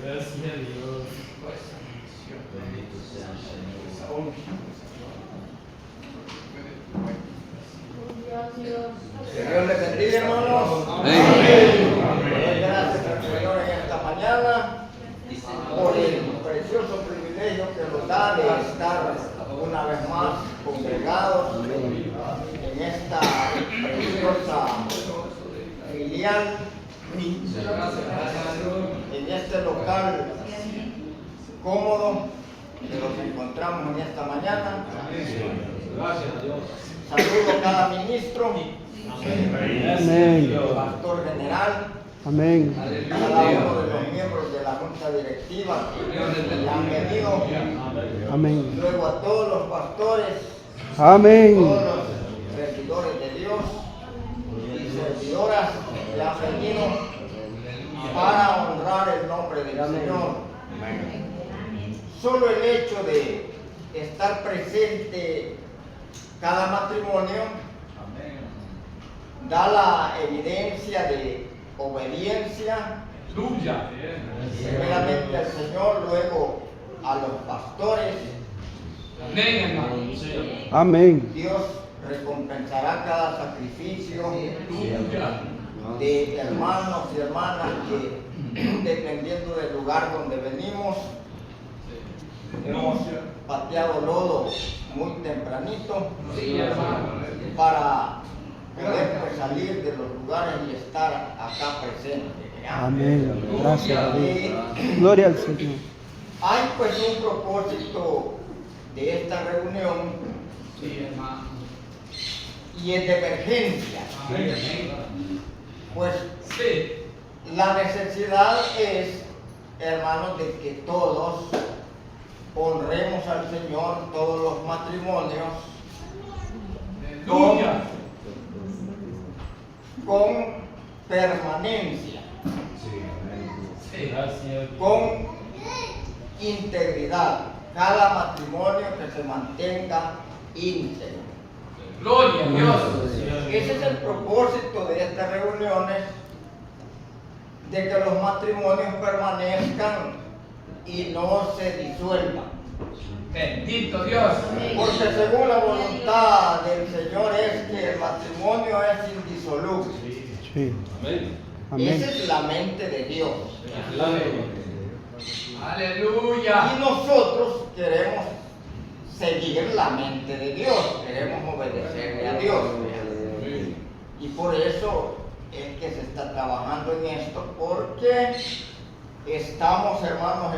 Gracias a Dios. Bendito sea el Señor. Que Dios les bendiga, hermanos. Amén. Le doy gracias al Señor en esta mañana por el precioso privilegio que nos da de estar una vez más congregados en esta preciosa filial, en este local cómodo que nos encontramos en esta mañana. Gracias a Dios. Saludo a cada ministro, Amén. pastor general, Amén. cada uno de los miembros de la junta directiva que han venido, Amén. luego a todos los pastores, Amén. todos los servidores de Dios y servidoras que han venido para honrar el nombre del Señor. Solo el hecho de estar presente cada matrimonio da la evidencia de obediencia primeramente al Señor, luego a los pastores. Amén. Dios recompensará cada sacrificio de hermanos y hermanas que, dependiendo del lugar donde venimos, hemos pateado lodo muy tempranito para poder salir de los lugares y estar acá presente. Amén. Gracias a Dios. Gloria al Señor. Hay pues un propósito de esta reunión y es de emergencia. Pues la necesidad es, hermanos, de que todos honremos al Señor, todos los matrimonios, con permanencia, con integridad. Cada matrimonio que se mantenga íntegro. Gloria a Dios. Ese es el propósito de estas reuniones, de que los matrimonios permanezcan y no se disuelvan. Bendito Dios. Porque según la voluntad del Señor es que el matrimonio es indisoluble. Sí. Esa Amén. es la mente de Dios. Aleluya. Y nosotros queremos seguir la mente de Dios, queremos obedecerle a Dios. Y por eso es que se está trabajando en esto, porque estamos, hermanos,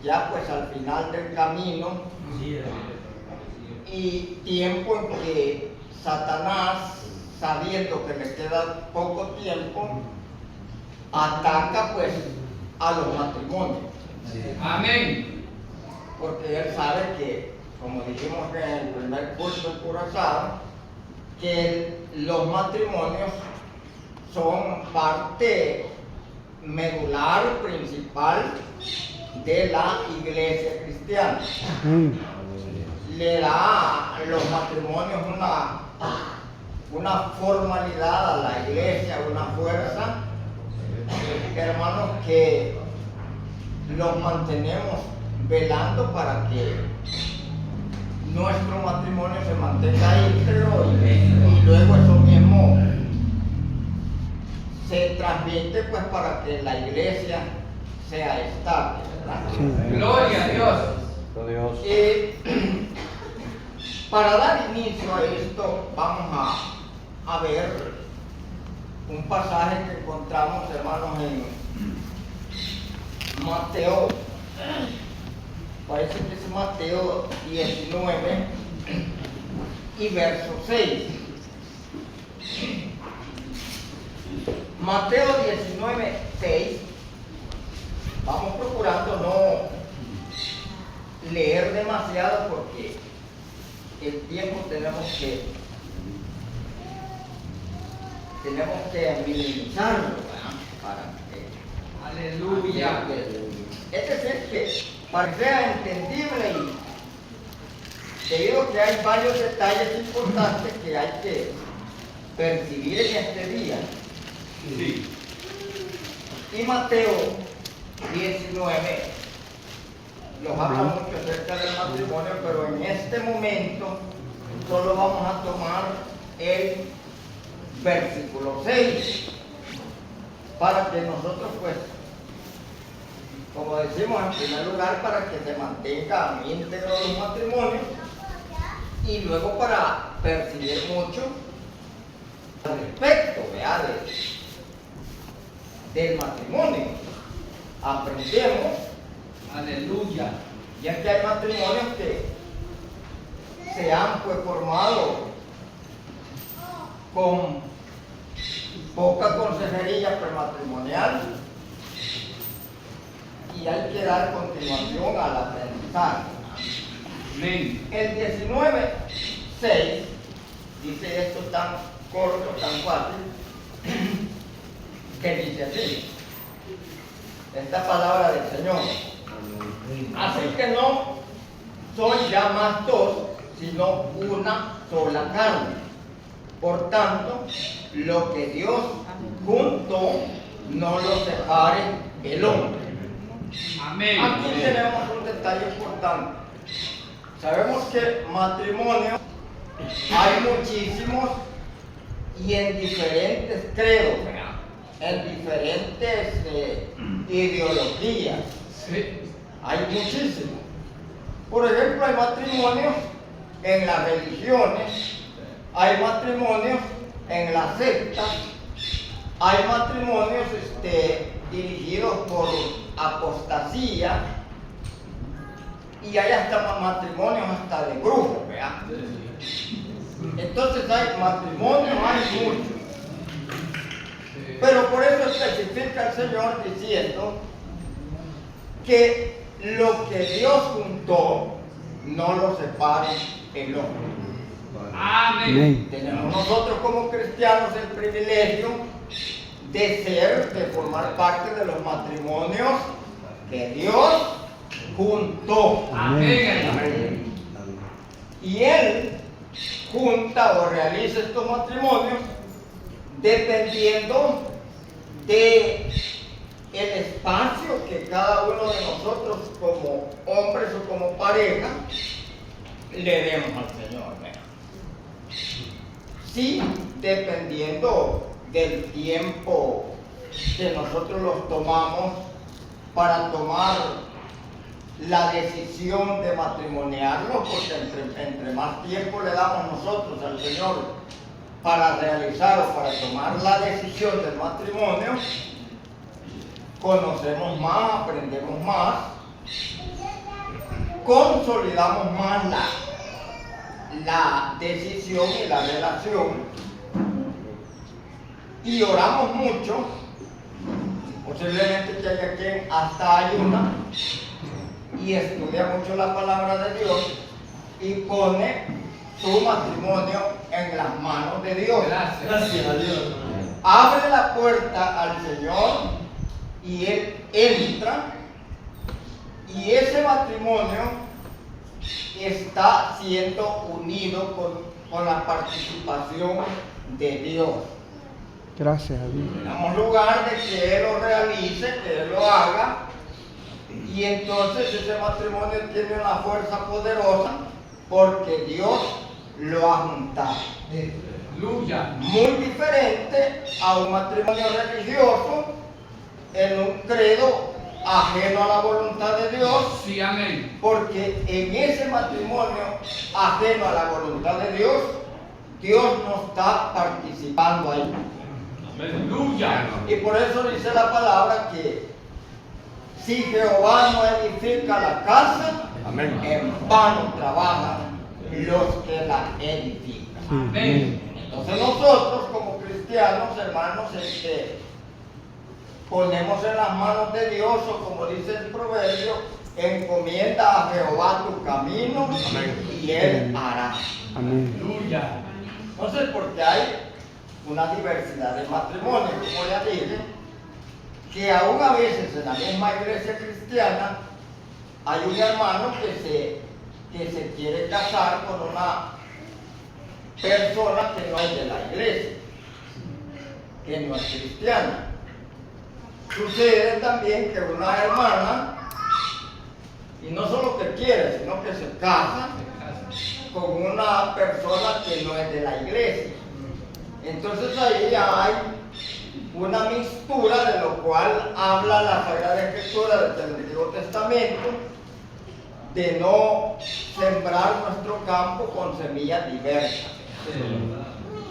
ya pues al final del camino y tiempo en que Satanás, sabiendo que le queda poco tiempo, ataca pues a los matrimonios. Amén. Porque él sabe que, como dijimos en el primer curso de Curazao, que los matrimonios son parte medular principal de la iglesia cristiana. Amén. Le da a los matrimonios una formalidad a la iglesia, una fuerza, hermanos, que los mantenemos velando para que nuestro matrimonio se mantenga íntegro y luego eso mismo se transmite pues para que la iglesia sea estable, ¿verdad? Sí. Gloria a Dios. Para dar inicio a esto vamos a ver un pasaje que encontramos, hermanos, en Mateo, parece que es Mateo 19 y verso 6. Mateo 19, 6. Vamos procurando no leer demasiado porque el tiempo tenemos que minimizarlo, ¿verdad? Para que Aleluya. este es el que para que sea entendible y debido a que hay varios detalles importantes que hay que percibir en este día. Sí. Y Mateo 19 nos habla mucho acerca del matrimonio, pero en este momento solo vamos a tomar el versículo 6 para que nosotros, pues, como decimos, en primer lugar, para que se mantenga íntegro los matrimonios y luego para percibir mucho al respecto, ¿verdad? Del matrimonio. Aprendemos, Aleluya. ya que hay matrimonios que se han pues formado con poca consejería prematrimonial y hay que dar continuación al aprendizaje. Amén. El 19:6 dice esto tan corto, tan fácil, que dice así, esta palabra del Señor. Así que no son ya más dos, sino una sola carne. Por tanto, lo que Dios juntó, no lo separe el hombre. Amén. Aquí tenemos un detalle importante. Sabemos que matrimonio hay muchísimos y en diferentes credos, ¿verdad? En diferentes ideologías. Sí. Hay muchísimos. Por ejemplo, hay matrimonios en las religiones, hay matrimonios en las sectas, hay matrimonios dirigidos por apostasía y hay hasta matrimonios hasta de grupos, ¿verdad? Entonces hay matrimonios, hay muchos. Pero por eso especifica el Señor diciendo que lo que Dios juntó no lo separe el hombre. Amén. Tenemos nosotros como cristianos el privilegio de formar parte de los matrimonios que Dios juntó. Amén. Y Él junta o realiza estos matrimonios dependiendo de el espacio que cada uno de nosotros como hombres o como pareja le demos al Señor, ¿verdad? Sí, dependiendo del tiempo que nosotros los tomamos para tomar la decisión de matrimoniarlos, porque entre más tiempo le damos nosotros al Señor para realizar o para tomar la decisión del matrimonio, conocemos más, aprendemos más, consolidamos más la decisión y la relación y oramos mucho. Posiblemente que haya quien hasta ayuna y estudia mucho la palabra de Dios y pone su matrimonio en las manos de Dios. Gracias a Dios. Abre la puerta al Señor y Él entra y ese matrimonio está siendo unido con la participación de Dios. Gracias a Dios. Damos lugar de que Él lo realice, que Él lo haga y entonces ese matrimonio tiene una fuerza poderosa porque Dios lo ha juntado. Aleluya. Muy diferente a un matrimonio religioso en un credo ajeno a la voluntad de Dios, Sí, amén. porque en ese matrimonio ajeno a la voluntad de Dios, Dios no está participando ahí. Aleluya. Y por eso dice la palabra que si Jehová no edifica la casa, Amén. en vano trabajan los que la edifican. Amén. Entonces nosotros como cristianos, hermanos, ponemos en las manos de Dios, o como dice el proverbio, encomienda a Jehová tu camino. Amén. Y Él hará. Amén. Aleluya. Entonces, porque hay una diversidad de matrimonios, como ya dije, que aún a veces en la misma iglesia cristiana hay un hermano que se quiere casar con una persona que no es de la iglesia, que no es cristiana. sucede también que una hermana, y no solo que quiere, sino que se casa con una persona que no es de la iglesia. Entonces ahí ya hay una mixtura, de lo cual habla la Sagrada Escritura desde el Antiguo Testamento, de no sembrar nuestro campo con semillas diversas,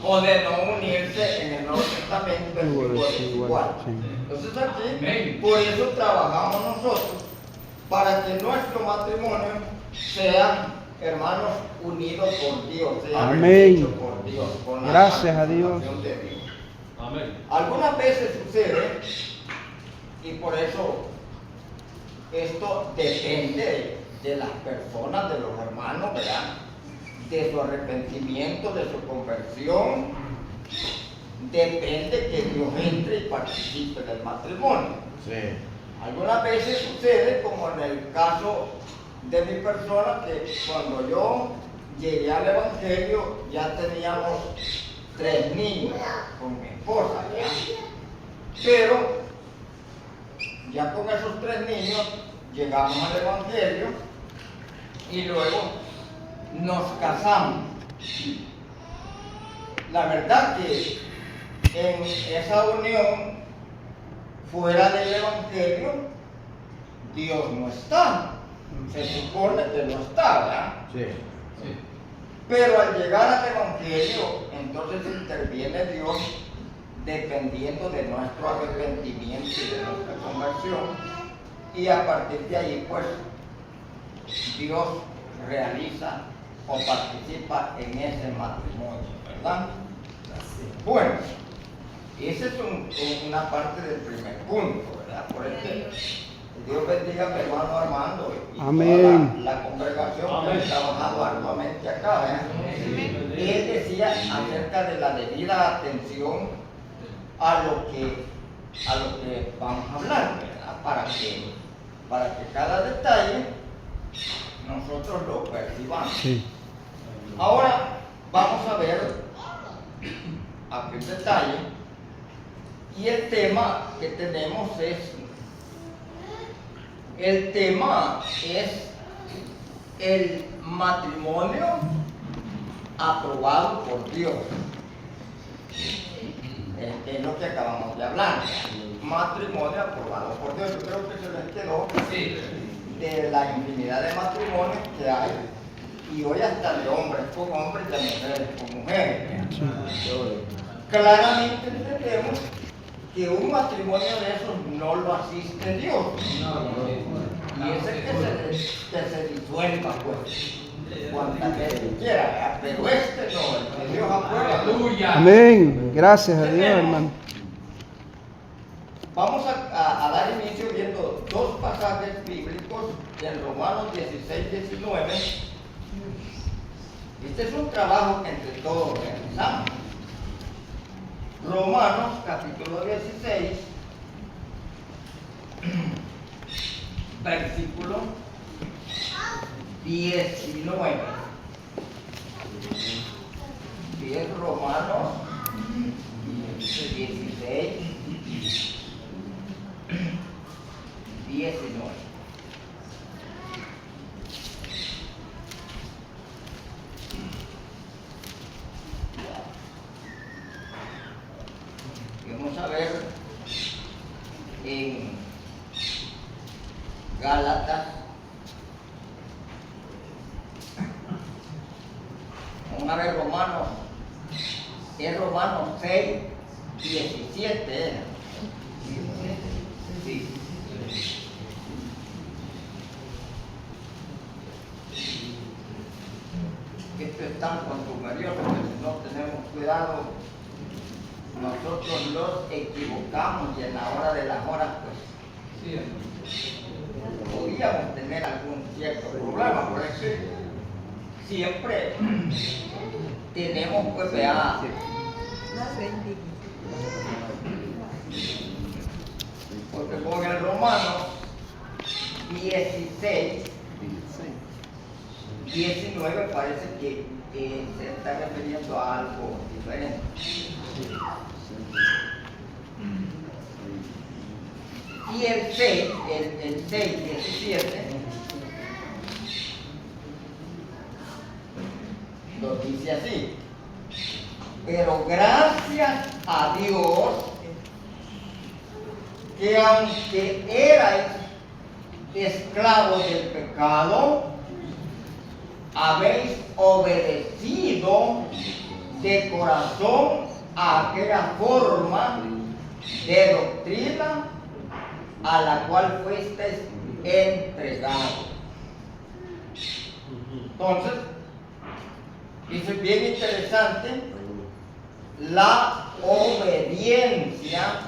o de no unirse en el Nuevo Testamento en tipo desigual. Entonces aquí, por eso trabajamos nosotros, para que nuestro matrimonio sea, hermanos, unidos por Dios, sea Amén. bendicho por Dios, con la Gracias a Dios. participación de Dios. Amén. Algunas veces sucede, y por eso esto depende de las personas, de los hermanos, ¿verdad? De su arrepentimiento, de su conversión, depende que Dios entre y participe del matrimonio. Sí. Algunas veces sucede, como en el caso de mi persona, que cuando yo llegué al Evangelio ya teníamos 3 niños con mi esposa, ¿ya? Pero ya con esos 3 niños llegamos al Evangelio y luego nos casamos. La verdad que en esa unión fuera del Evangelio Dios no está. Se supone que no está, ¿verdad? Sí. Sí. Pero al llegar al Evangelio, entonces interviene Dios dependiendo de nuestro arrepentimiento y de nuestra conversión. Y a partir de ahí, pues, Dios realiza o participa en ese matrimonio, ¿verdad? Bueno, esa es una parte del primer punto, ¿verdad? Por eso, Dios bendiga a mi hermano Armando y Amén. toda la congregación que Amén. ha trabajado arduamente acá, ¿verdad? Él decía acerca de la debida atención a lo que vamos a hablar, ¿verdad? Para que cada detalle nosotros lo percibamos. Sí. Ahora vamos a ver aquel detalle, y el tema que tenemos es el matrimonio aprobado por Dios. Es lo que acabamos de hablar. Matrimonio aprobado por Dios. Yo creo que se les quedó Sí. de la infinidad de matrimonios que hay, y hoy hasta de hombres con hombres y de mujeres con mujeres. Claramente entendemos que un matrimonio de esos no lo asiste Dios. Y ese que se disuelva, pues, cuantas veces quiera, ¿verdad? Pero este no, el que Dios aprueba. Aleluya. Amén. Gracias a Dios, hermano. Vamos a dar inicio viendo 2 pasajes bíblicos en Romanos 16, 19. Este es un trabajo que entre todos realizamos. Romanos capítulo 16, versículo 19. Y es Romanos 16, 19. Vamos a ver en Gálatas, vamos a ver Romanos, es Romanos 6, 17. Sí. Esto es tan consumerioso que si no tenemos cuidado, nosotros los equivocamos, y en la hora de las horas, pues, podríamos tener algún cierto problema. Por eso siempre tenemos, pues, vea, porque con el Romanos 16, 19 parece que se está refiriendo a algo diferente. y el 6, el 6, 17, lo dice así. Pero gracias a Dios que aunque erais esclavos del pecado, habéis obedecido de corazón a aquella forma de doctrina a la cual fuisteis entregados. Entonces, eso es bien interesante, la obediencia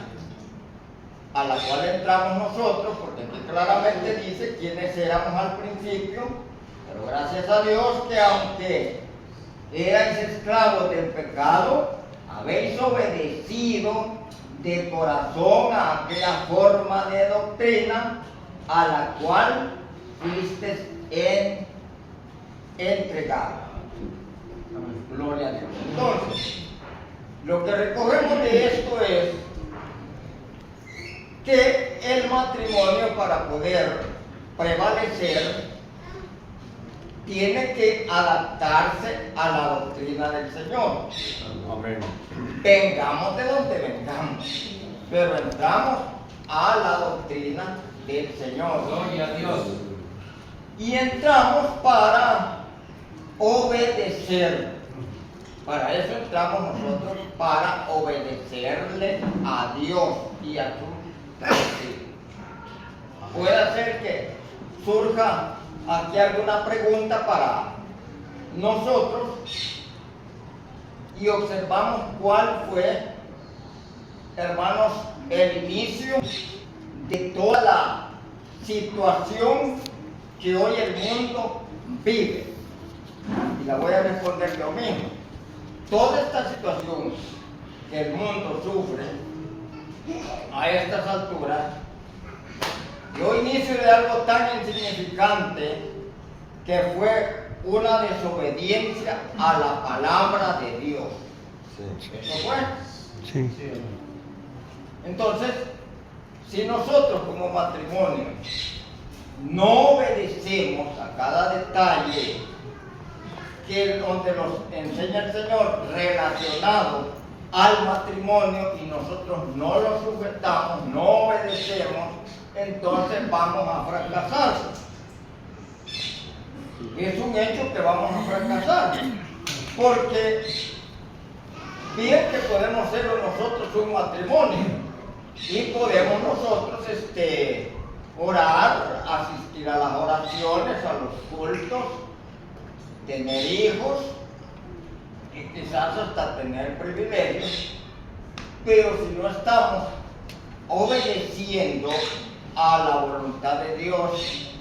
a la cual entramos nosotros, porque aquí claramente dice quiénes éramos al principio, pero gracias a Dios que aunque erais esclavos del pecado, habéis obedecido de corazón a aquella forma de doctrina a la cual fuisteis entregados. Gloria a Dios. Entonces, lo que recogemos de esto es que el matrimonio, para poder prevalecer, tiene que adaptarse a la doctrina del Señor. Amén. Vengamos de donde vengamos, pero entramos a la doctrina del Señor. Gloria a Dios. Y entramos para obedecer. Para eso entramos nosotros, para obedecerle a Dios y a su doctrina. Puede ser que surja aquí alguna pregunta para nosotros y observamos cuál fue, hermanos, el inicio de toda la situación que hoy el mundo vive. Y la voy a responder yo mismo. Toda esta situación que el mundo sufre a estas alturas dio inicio de algo tan insignificante que fue una desobediencia a la palabra de Dios. ¿Eso fue? Sí. Entonces, si nosotros como matrimonio no obedecemos a cada detalle donde nos enseña el Señor relacionado al matrimonio y nosotros no lo sujetamos, no obedecemos, entonces vamos a fracasar. Es un hecho que vamos a fracasar, porque bien que podemos ser nosotros un matrimonio y podemos nosotros orar, asistir a las oraciones, a los cultos, tener hijos y quizás hasta tener privilegios, pero si no estamos obedeciendo a la voluntad de Dios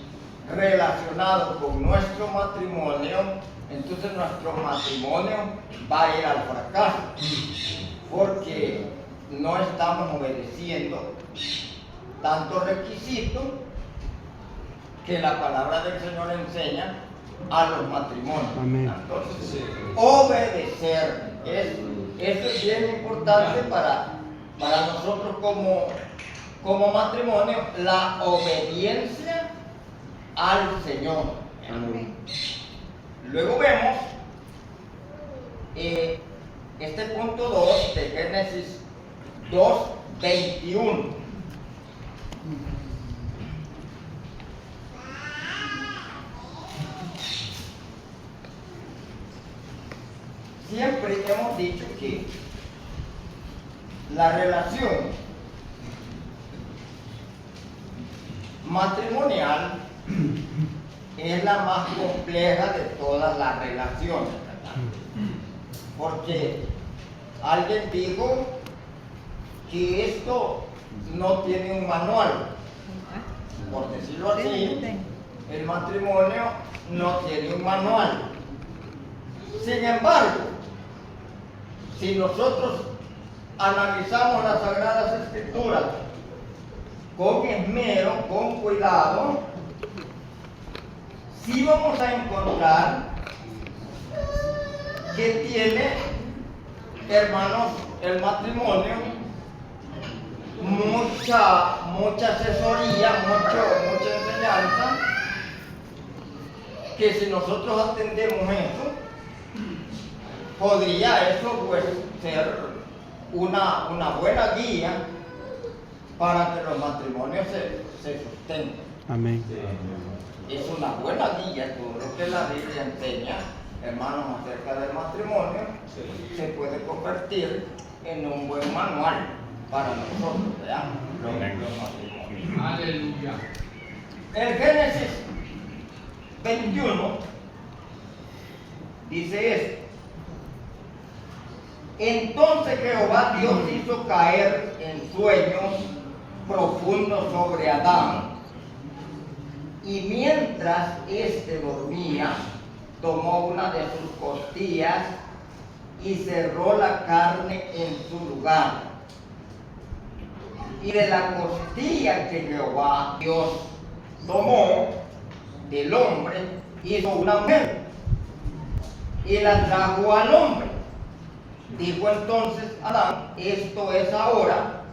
relacionado con nuestro matrimonio, entonces nuestro matrimonio va a ir al fracaso, porque no estamos obedeciendo tantos requisitos que la palabra del Señor enseña a los matrimonios. Amén. Entonces, obedecer, eso es bien importante para nosotros como matrimonio, la obediencia al Señor. Amén. Luego vemos este punto 2 de Génesis 2:21. Siempre hemos dicho que la relación matrimonial es la más compleja de todas las relaciones, ¿verdad? Porque alguien dijo que esto no tiene un manual, por decirlo así, el matrimonio no tiene un manual. Sin embargo, si nosotros analizamos las Sagradas Escrituras con esmero, con cuidado, sí vamos a encontrar que tiene, hermanos, el matrimonio mucha asesoría, mucha enseñanza, que si nosotros atendemos eso, podría eso pues ser una buena guía para que los matrimonios se sustenten. Amén. Es una buena guía, todo lo que la Biblia enseña, hermanos, acerca del matrimonio, se puede convertir en un buen manual para nosotros, ¿verdad? Los matrimonios. Aleluya. El Génesis 21 dice esto: entonces Jehová Dios hizo caer en sueño profundo sobre Adán, y mientras éste dormía, tomó una de sus costillas y cerró la carne en su lugar. Y de la costilla que Jehová Dios tomó del hombre, hizo una mujer y la trajo al hombre. Dijo entonces Adán: esto es ahora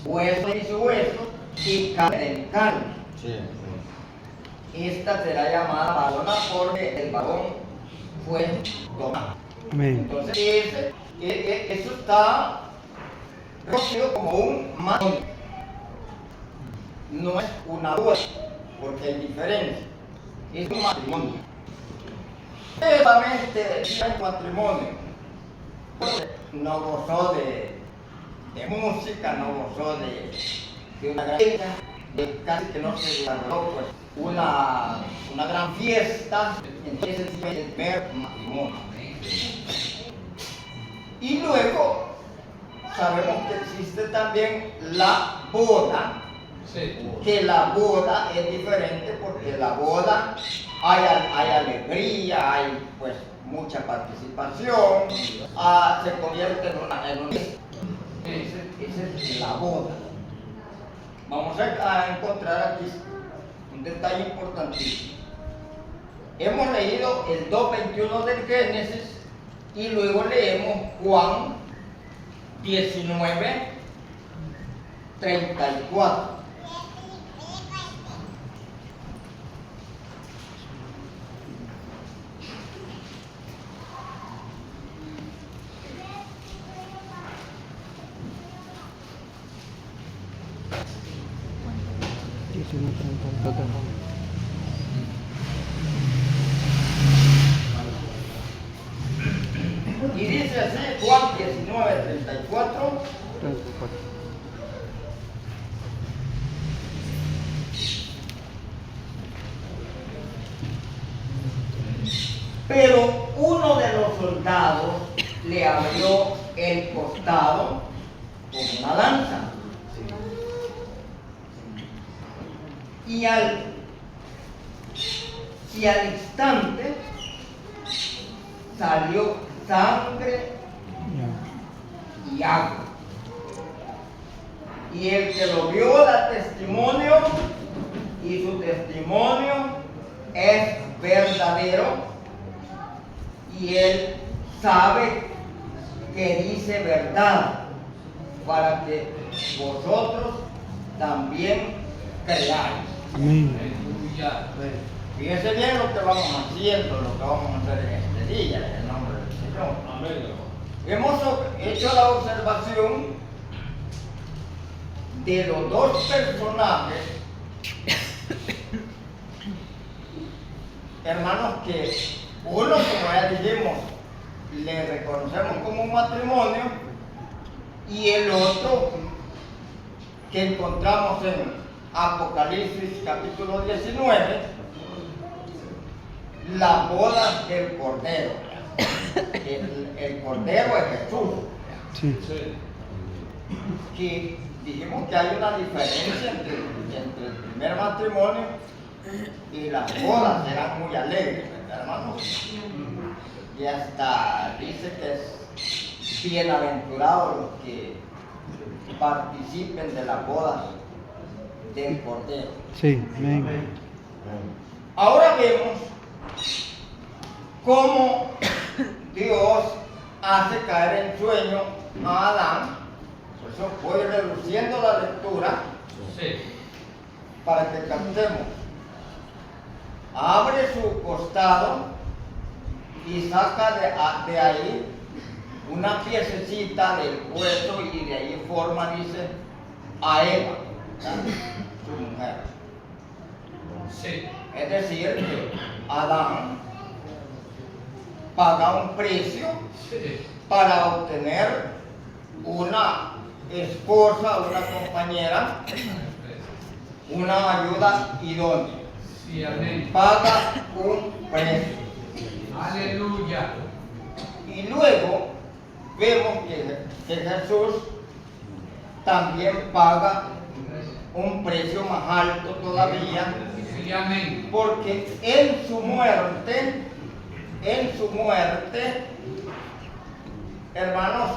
hueso de su hueso y carne de mi carne. Esta será llamada varona porque el varón fue tomado. Amén. Entonces eso está reconocido como un matrimonio. No es una boda, porque hay diferencia. Es un matrimonio. Solamente el matrimonio no gozó de música, no gozó de una gran de casi que no se desarrolló pues una gran fiesta. Entonces es el primer matrimonio. Y luego sabemos que existe también la boda, que la boda es diferente porque la boda hay alegría, hay pues mucha participación, se convierte en un esa es la boda. Vamos a encontrar aquí un detalle importantísimo. Hemos leído el 2:21 del Génesis y luego leemos Juan 19:34. Y dice así, Juan 19:34. Pero uno de los soldados le abrió el costado con una lanza. Y al instante salió sangre y agua. Y el que lo vio da testimonio, y su testimonio es verdadero, y él sabe que dice verdad, para que vosotros también creáis. Amén. Aleluya. Fíjense bien lo que vamos haciendo, lo que vamos a hacer en este día, en el nombre del Señor. Amén. Hemos hecho la observación de los dos personajes, hermanos, que uno, como ya dijimos, le reconocemos como un matrimonio, y el otro que encontramos en Apocalipsis capítulo 19, la boda del Cordero. El Cordero es Jesús. Sí. Que dijimos que hay una diferencia entre el primer matrimonio y las bodas, eran muy alegres, ¿verdad, hermanos? Y hasta dice que es bienaventurado los que participen de las bodas del Cordero. Sí. Amén. Ahora vemos cómo Dios hace caer en sueño a Adán Por eso voy reduciendo la lectura Sí. para que captemos. Abre su costado y saca de ahí una piececita del hueso y de ahí forma, dice, a Eva, ¿verdad? Su mujer. Sí. Es decir, que Adán paga un precio Sí. para obtener una esposa, una compañera, una ayuda idónea. Sí, amén. Paga un precio. Aleluya. Y luego vemos que Jesús también paga un precio más alto todavía, Sí, amén. porque en su muerte, hermanos,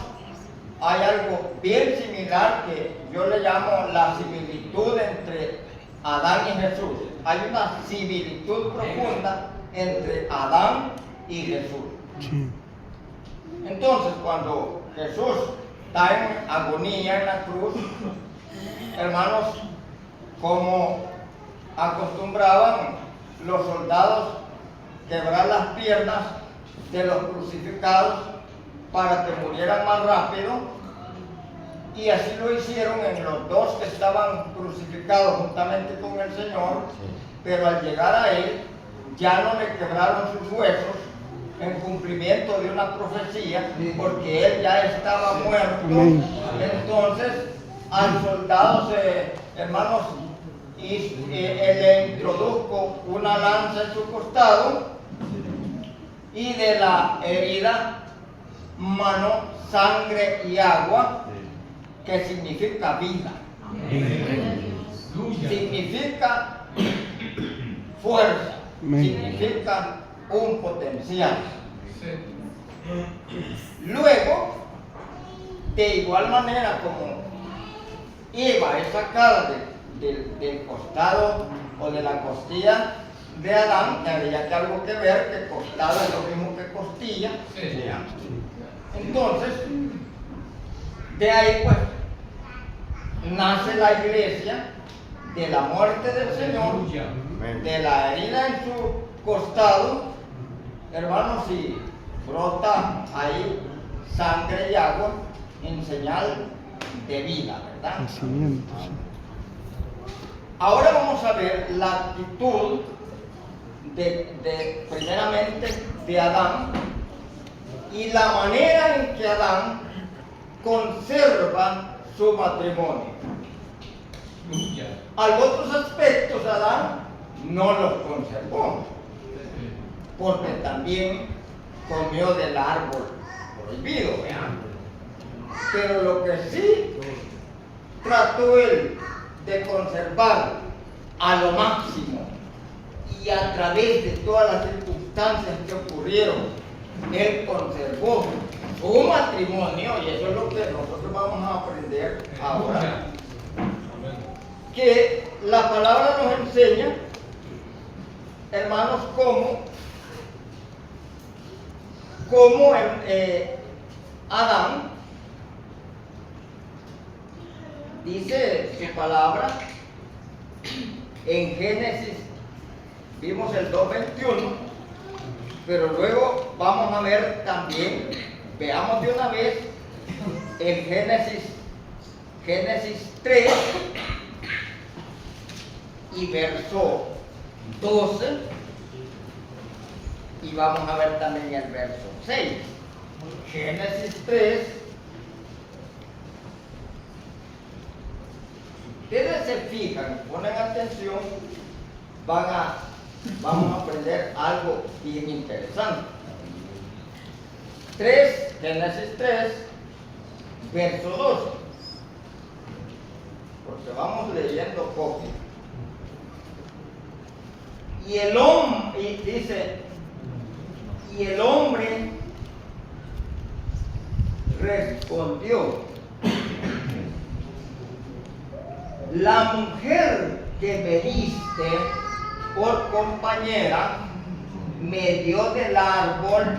hay algo bien similar que yo le llamo la similitud entre Adán y Jesús. Hay una similitud profunda entre Adán y Jesús. Sí. Entonces, cuando Jesús está en agonía en la cruz, hermanos, como acostumbraban los soldados quebrar las piernas de los crucificados para que murieran más rápido, y así lo hicieron en los dos que estaban crucificados juntamente con el Señor, pero al llegar a Él ya no le quebraron sus huesos en cumplimiento de una profecía, porque Él ya estaba muerto. Amén. Entonces al soldado, hermanos, le introdujo una lanza en su costado, y de la herida manó sangre y agua, que significa vida, Aleluya. significa fuerza, Amén. significa un potencial. Sí. Luego, de igual manera como Eva es sacada del costado o de la costilla de Adán, tendría que algo que ver, que costado es lo mismo que costilla. Sí. Entonces, de ahí pues nace la iglesia, de la muerte del Señor, Aleluya. de la herida en su costado, hermanos, y brota ahí sangre y agua en señal de vida, ¿verdad? Nacimiento, sí. Ahora vamos a ver la actitud primeramente de Adán, y la manera en que Adán conserva su matrimonio. Aleluya. Algunos aspectos Adán no los conservó, porque también comió del árbol prohibido, ¿vean? Pero lo que sí trató él de conservar a lo máximo, y a través de todas las circunstancias que ocurrieron, él conservó su matrimonio, y eso es lo que nosotros vamos a aprender ahora, que la palabra nos enseña, hermanos, cómo Adán, dice su palabra en Génesis, vimos el 2:21, pero luego vamos a ver también, veamos de una vez en Génesis 3 y verso 12, y vamos a ver también el verso 6. Génesis 3. Ustedes se fijan, ponen atención, vamos a aprender algo bien interesante. Génesis 3, verso 12. Porque vamos leyendo poco. Y el hombre respondió: la mujer que me diste por compañera me dio del árbol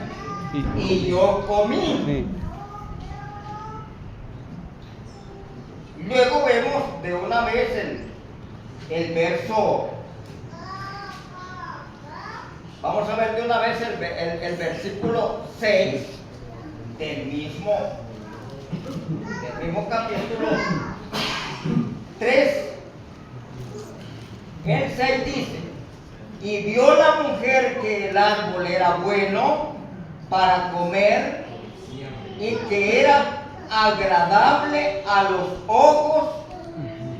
y yo comí. Sí. Luego vemos de una vez el verso. Vamos a ver de una vez el versículo 6 del mismo capítulo 3. El 6 dice: y vio la mujer que el árbol era bueno para comer y que era agradable a los ojos,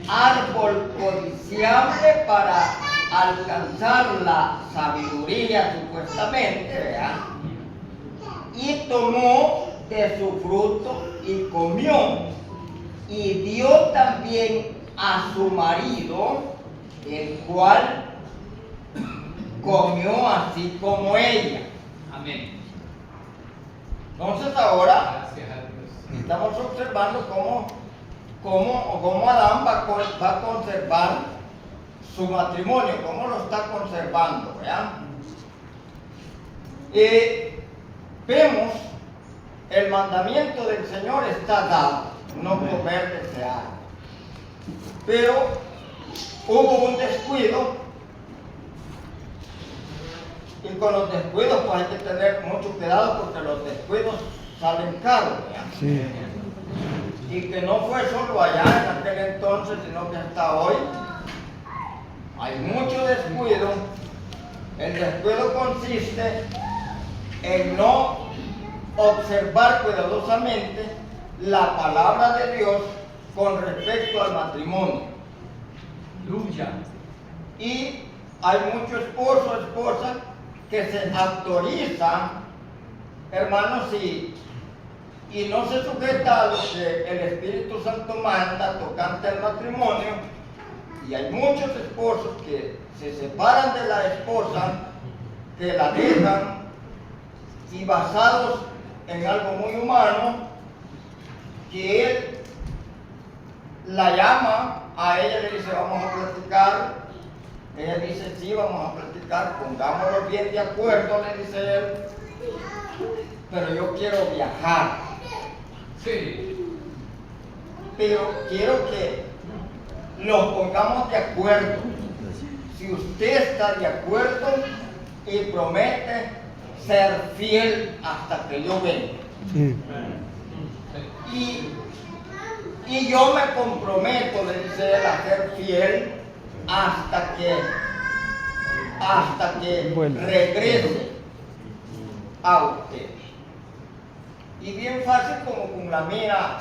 árbol codiciable para alcanzar la sabiduría supuestamente, ¿verdad? Y tomó de su fruto y comió, y dio también a su marido, el cual comió así como ella. Amén. Entonces ahora Gracias a Dios. estamos observando cómo Adán va a conservar su matrimonio, cómo lo está conservando, ¿verdad? Vemos el mandamiento del Señor está dado, no comer de ese árbol. Pero hubo un descuido, y con los descuidos pues hay que tener mucho cuidado porque los descuidos salen caros, ¿verdad? Sí. Y que no fue solo allá en aquel entonces, sino que hasta hoy hay mucho descuido. El descuido consiste en no observar cuidadosamente la palabra de Dios con respecto al matrimonio. Aleluya. Y hay muchos esposos, esposas que se autorizan, hermanos, y no se sujeta a lo que el Espíritu Santo manda tocante al matrimonio. Y hay muchos esposos que se separan de la esposa, que la dejan, y basados en algo muy humano, que él la llama, a ella le dice vamos a platicar, ella dice sí, vamos a platicar, pongámonos bien de acuerdo, le dice él, pero yo quiero viajar. Sí. Pero quiero que los pongamos de acuerdo. Si usted está de acuerdo y promete ser fiel hasta que yo venga. Sí. Y yo me comprometo, le dice él, a ser fiel hasta que Bueno. regrese a usted. Y bien fácil, como con la mira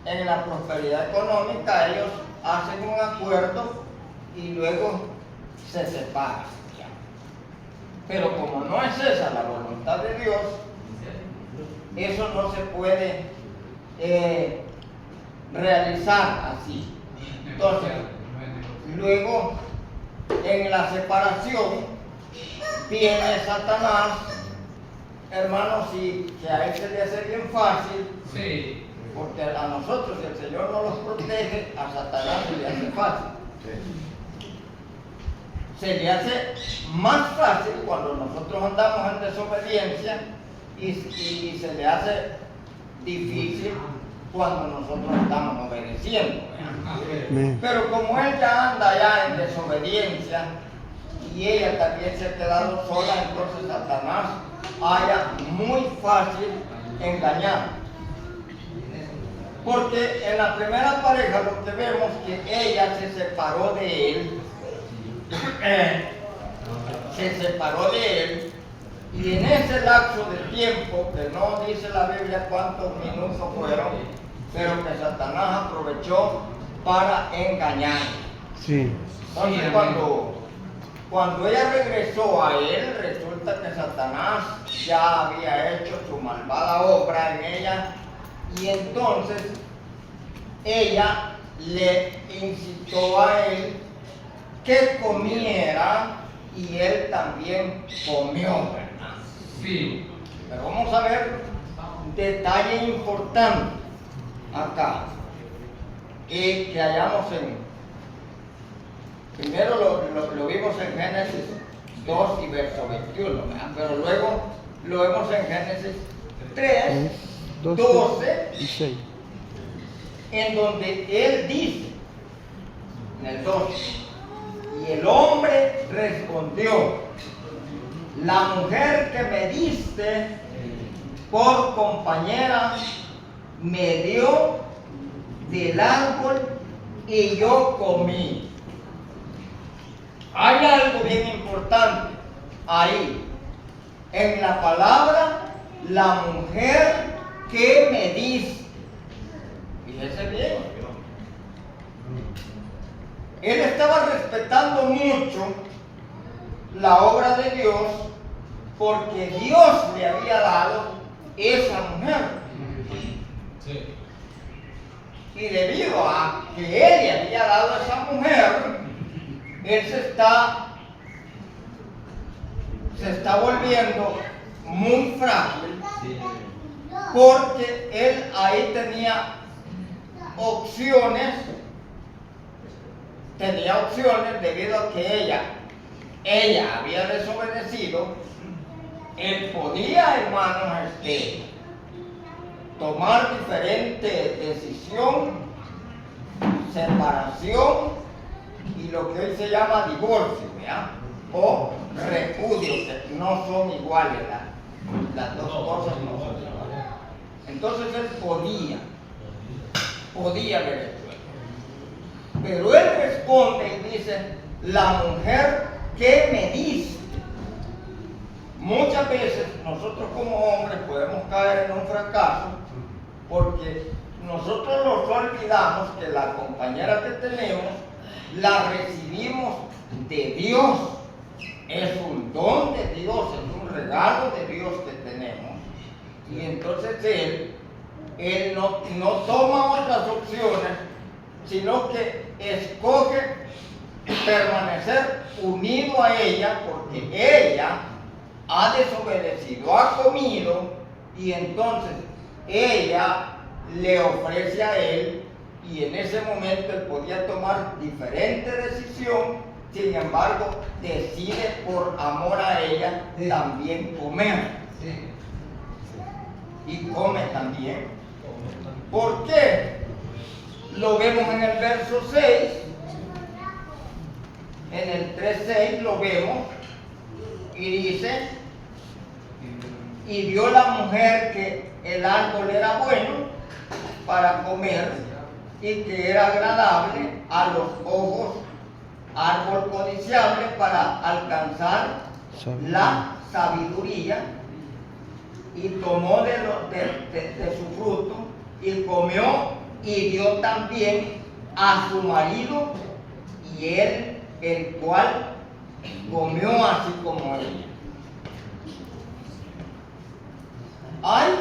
en la prosperidad económica, ellos hacen un acuerdo y luego se separan. Pero como no es esa la voluntad de Dios, eso no se puede realizar así. Entonces, luego en la separación viene Satanás, hermanos, y que a él se le hace bien fácil. Sí. Porque a nosotros, si el Señor no los protege, a Satanás se le hace fácil. Se le hace más fácil cuando nosotros andamos en desobediencia y se le hace difícil cuando nosotros estamos obedeciendo. Amén. Pero como él ya anda ya en desobediencia y ella también se ha quedado sola, entonces Satanás haya muy fácil engañar. Porque en la primera pareja lo que vemos que ella se separó de él, y en ese lapso de tiempo, que no dice la Biblia cuántos minutos fueron, pero que Satanás aprovechó para engañar. Sí. Entonces cuando ella regresó a él, resulta que Satanás ya había hecho su malvada obra en ella, y entonces ella le incitó a él que comiera y él también comió, ¿verdad? Sí. Pero vamos a ver un detalle importante acá, que hallamos primero lo vimos en Génesis 2 y verso 21, ¿verdad? Pero luego lo vemos en Génesis 3, 12 y 6. en donde él dice, en el 12, y el hombre respondió, la mujer que me diste por compañera me dio del árbol y yo comí. Hay algo bien importante ahí, en la palabra, la mujer que me diste. Fíjese bien. Él estaba respetando mucho la obra de Dios porque Dios le había dado esa mujer. Sí. Y debido a que Él le había dado a esa mujer, Él se está volviendo muy frágil porque Él ahí tenía opciones debido a que ella había desobedecido. Él podía, hermanos, tomar diferente decisión, separación y lo que hoy se llama divorcio, ¿verdad? O repudio, que no son iguales, las dos cosas no son iguales. Entonces él podía haber hecho eso. Pero él responde y dice, la mujer que me diste. Muchas veces nosotros como hombres podemos caer en un fracaso porque nosotros nos olvidamos que la compañera que tenemos la recibimos de Dios. Es un don de Dios, es un regalo de Dios que tenemos. Y entonces él no toma otras opciones, sino que escoge permanecer unido a ella porque ella ha desobedecido, ha comido, y entonces ella le ofrece a él, y en ese momento él podía tomar diferente decisión. Sin embargo, decide por amor a ella también comer. Y come también. ¿Por qué? Lo vemos en el verso 6. En el 3:6 lo vemos. Y dice, y vio la mujer que el árbol era bueno para comer y que era agradable a los ojos, árbol codiciable para alcanzar la sabiduría, y tomó de su fruto y comió y dio también a su marido, y él, el cual comió así como ella. Hay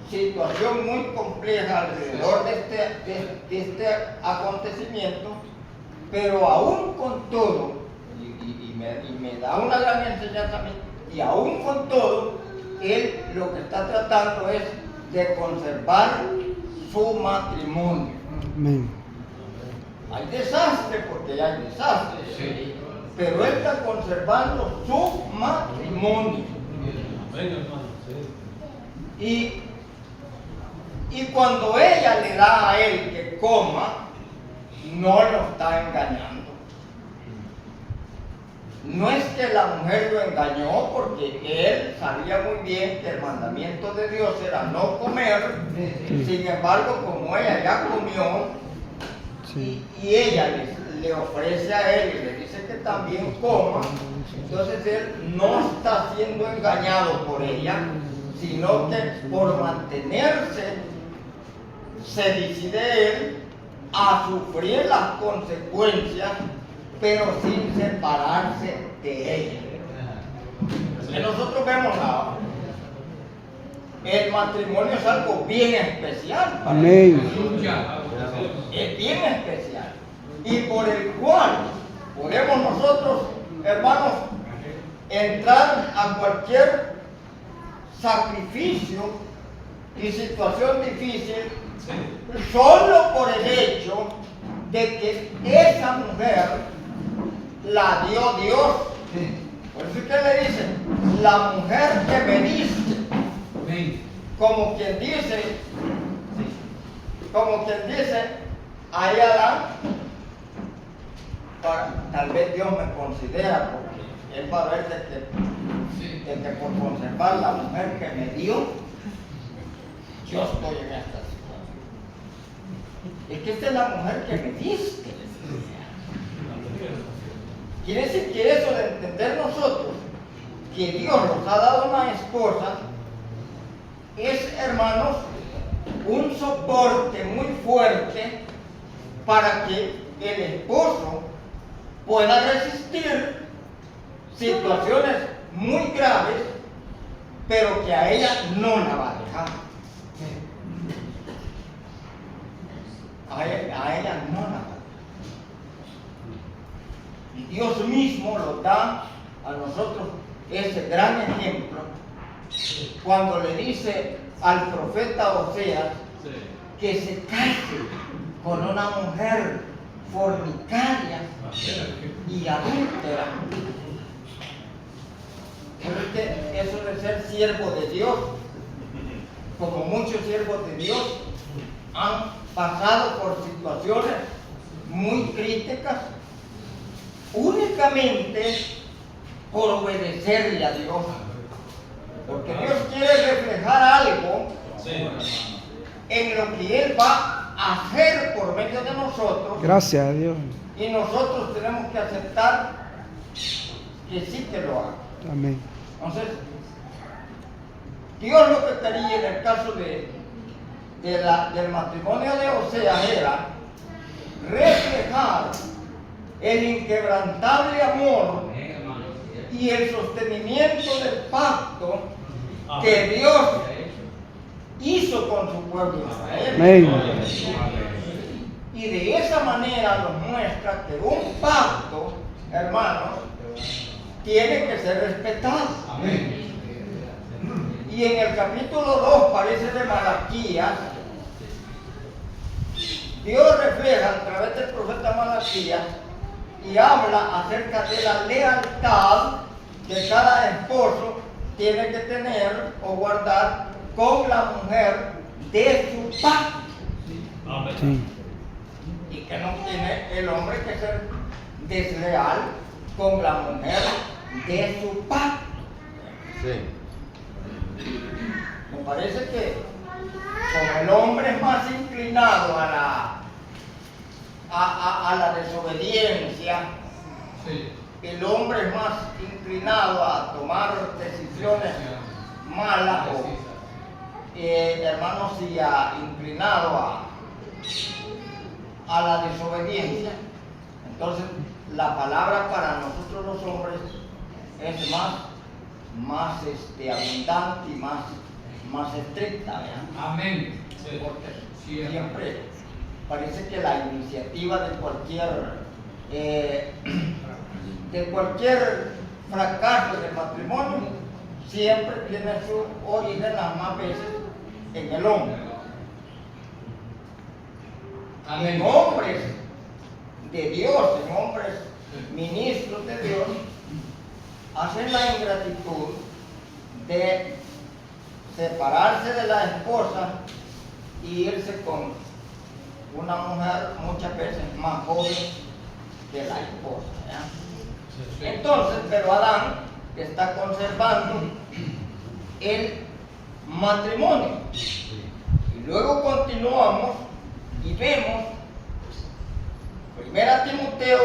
situación muy compleja alrededor de este acontecimiento, pero aún con todo, y me da una gran enseñanza a mí, y aún con todo, él lo que está tratando es de conservar su matrimonio. Amén. Hay desastre porque hay desastre, Sí. pero él está conservando su matrimonio. Venga, hermano. Sí. Y cuando ella le da a él que coma, no lo está engañando. No es que la mujer lo engañó, porque él sabía muy bien que el mandamiento de Dios era no comer. Sin embargo, como ella ya comió, y ella le ofrece a él y le dice que también coma, entonces él no está siendo engañado por ella, sino que por mantenerse se decide él a sufrir las consecuencias, pero sin separarse de ella. Y nosotros vemos el matrimonio es algo bien especial para Amén. es bien especial, y por el cual podemos nosotros, hermanos, entrar a cualquier sacrificio y situación difícil solo por el hecho de que esa mujer la dio Dios. Por eso es que le dice, la mujer que me diste, como quien dice, como quien dice, ahí Adán, tal vez Dios me considera, porque Él va a ver de que por conservar la mujer que me dio, yo estoy en esta situación. Es que esta es la mujer que me diste. Quiere decir que eso de entender nosotros que Dios nos ha dado una esposa es, hermanos, un soporte muy fuerte para que el esposo pueda resistir situaciones muy graves, pero que a ella no la va a dejar. A ella no la va a dejar. Y Dios mismo nos da a nosotros ese gran ejemplo cuando le dice al profeta Oseas que se case con una mujer fornicaria y adúltera. Porque eso de ser siervo de Dios, como muchos siervos de Dios han pasado por situaciones muy críticas únicamente por obedecerle a Dios. Porque Dios quiere reflejar algo en lo que Él va a hacer por medio de nosotros. Gracias a Dios. Y nosotros tenemos que aceptar que sí que lo haga. Amén. Entonces, Dios lo que quería en el caso del matrimonio de Oseas era reflejar el inquebrantable amor y el sostenimiento del pacto que Dios hizo con su pueblo Israel. Amén. Y de esa manera nos muestra que un pacto, hermanos, tiene que ser respetado. Y en el capítulo 2, parece de Malaquías, Dios refleja a través del profeta Malaquías y habla acerca de la lealtad que cada esposo tiene que tener o guardar con la mujer de su pacto. Sí. Y que no tiene el hombre que ser desleal con la mujer de su pacto. Me parece que como el hombre es más inclinado a la desobediencia, el hombre es más inclinado a tomar decisiones malas, hermanos, y inclinado a la desobediencia. Entonces, la palabra para nosotros los hombres es más abundante y más estricta, ¿verdad? Amén. Porque siempre parece que la iniciativa de cualquier fracaso del matrimonio siempre tiene su origen las más veces en el hombre. En hombres de Dios, en hombres ministros de Dios, hacen la ingratitud de separarse de la esposa y irse con una mujer muchas veces más joven que la esposa, ¿ya? Entonces, pero Adán está conservando el matrimonio. Y luego continuamos y vemos 1 Timoteo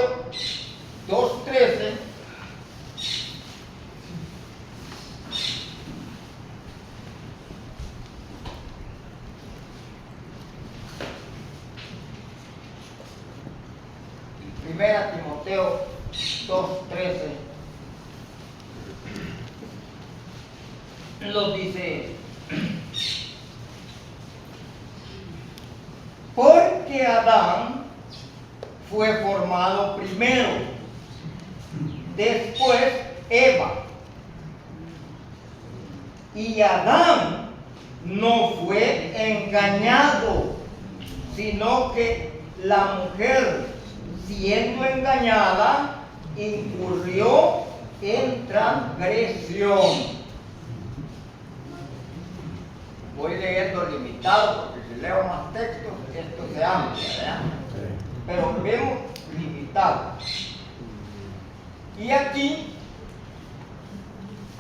2:13. Primera Timoteo 2:13 nos dice: porque Adán fue formado primero, después Eva, y Adán no fue engañado, sino que la mujer, siendo engañada, incurrió en transgresión. Voy leyendo limitado porque si leo más textos, esto se amplia, ¿verdad? Pero vemos limitado. Y aquí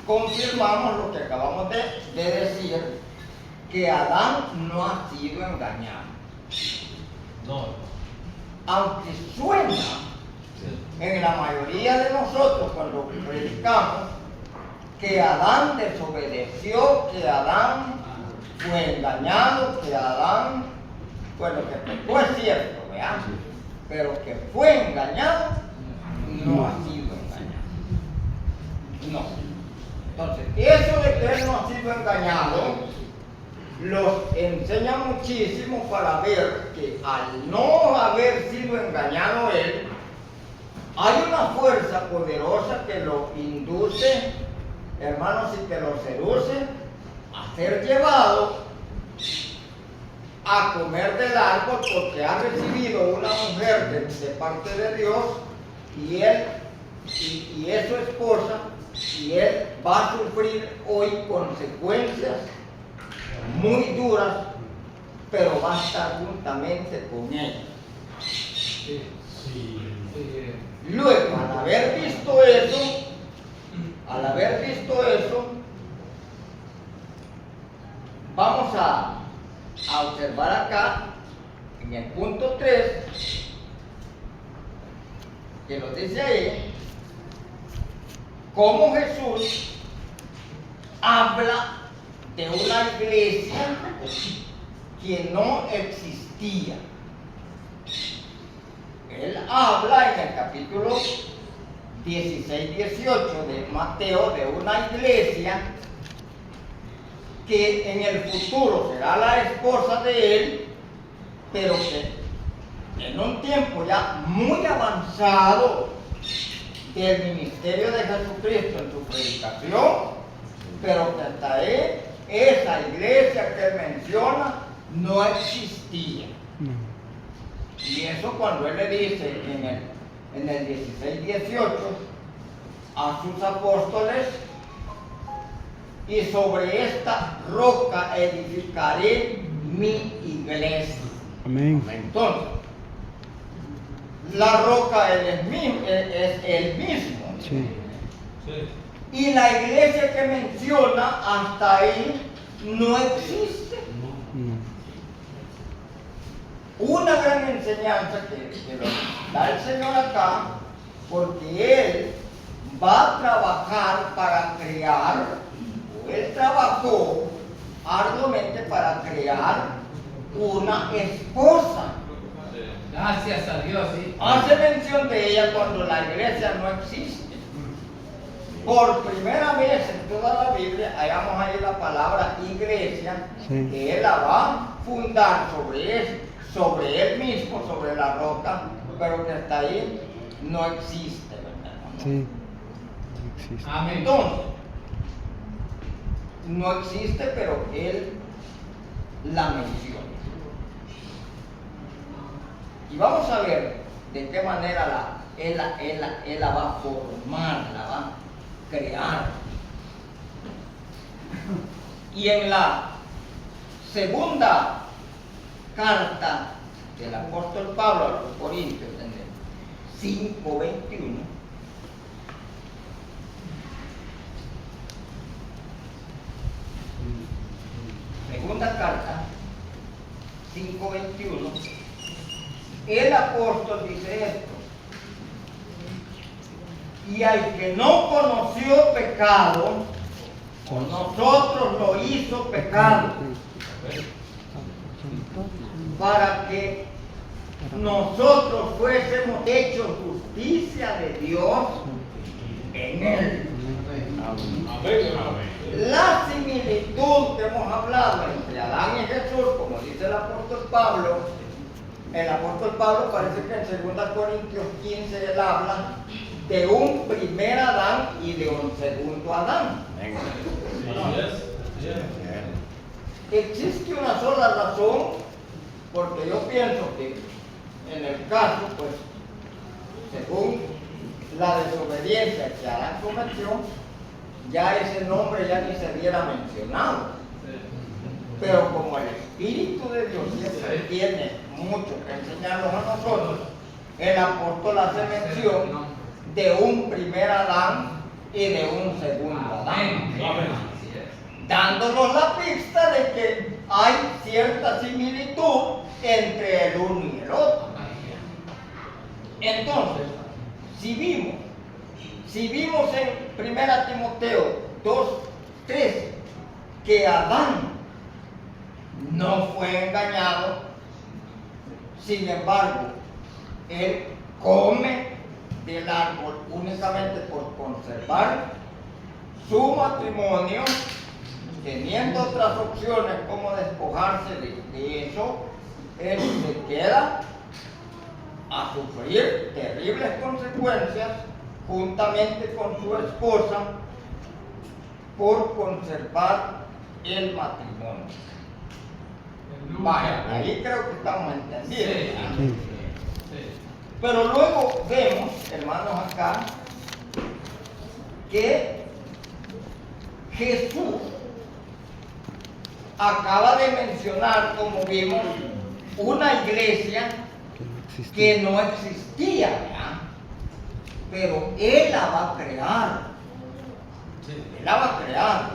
confirmamos lo que acabamos de decir, que Adán no ha sido engañado. No. Aunque suena en la mayoría de nosotros cuando predicamos que Adán desobedeció, que Adán fue engañado, que Adán, bueno, que pecó es cierto, ¿verdad? Pero que fue engañado, no ha sido engañado. No. Entonces, eso de que él no ha sido engañado, los enseña muchísimo para ver que al no haber sido engañado él, hay una fuerza poderosa que lo induce, hermanos, y que lo seduce a ser llevado a comer del árbol porque ha recibido una mujer de parte de Dios y él y es su esposa y él va a sufrir hoy consecuencias muy duras, pero va a estar juntamente con ella. Sí. Luego, al haber visto eso, vamos a observar acá, en el punto 3, que lo dice ahí, cómo Jesús habla de una iglesia que no existía. Él habla en el capítulo 16-18 de Mateo de una iglesia que en el futuro será la esposa de él, pero que en un tiempo ya muy avanzado del ministerio de Jesucristo en su predicación, pero que hasta ahí esa iglesia que él menciona no existía. Y eso cuando él le dice en el 16-18 a sus apóstoles, y sobre esta roca edificaré mi iglesia. Amén. Entonces, la roca es el mismo. Sí. Sí. Y la iglesia que menciona hasta ahí no existe. No. Una gran enseñanza que lo da el Señor acá, porque Él va a trabajar para crear, o Él trabajó arduamente para crear una esposa. Gracias a Dios, sí. Hace mención de ella cuando la iglesia no existe. Por primera vez en toda la Biblia hallamos ahí la palabra iglesia, Sí. que Él la va a fundar sobre Él mismo, sobre la roca, pero que hasta ahí no existe, ¿verdad? Sí. No existe. Amén. Entonces, no existe, pero Él la menciona. Y vamos a ver de qué manera Él la va a formar, la va a crear. Y en la segunda carta del apóstol Pablo a los Corintios, en el 5:21, segunda carta 5:21, el apóstol dice esto: y al que no conoció pecado, por nosotros lo hizo pecado, para que nosotros fuésemos hechos justicia de Dios en él. Amén, hermano. La similitud que hemos hablado entre Adán y Jesús, como dice el apóstol Pablo parece que en 2 Corintios 15 él habla de un primer Adán y de un segundo Adán. Así es. Existe una sola razón, porque yo pienso que en el caso, pues, según la desobediencia que Adán cometió, ya ese nombre ya ni se hubiera mencionado. Pero como el Espíritu de Dios siempre tiene mucho que enseñarnos a nosotros, el apóstol hace mención de un primer Adán y de un segundo Adán, dándonos la pista de que hay cierta similitud entre el uno y el otro. Entonces, si vimos en 1 Timoteo 2:13 que Adán no fue engañado, sin embargo, él come del árbol únicamente por conservar su matrimonio, teniendo otras opciones como despojarse de eso, él se queda a sufrir terribles consecuencias juntamente con su esposa por conservar el matrimonio. Vaya, ahí creo que estamos entendiendo. Sí. Pero luego vemos, hermanos, acá, que Jesús acaba de mencionar, como vimos, una iglesia que no existía, ¿verdad? Pero Él la va a crear. Él la va a crear.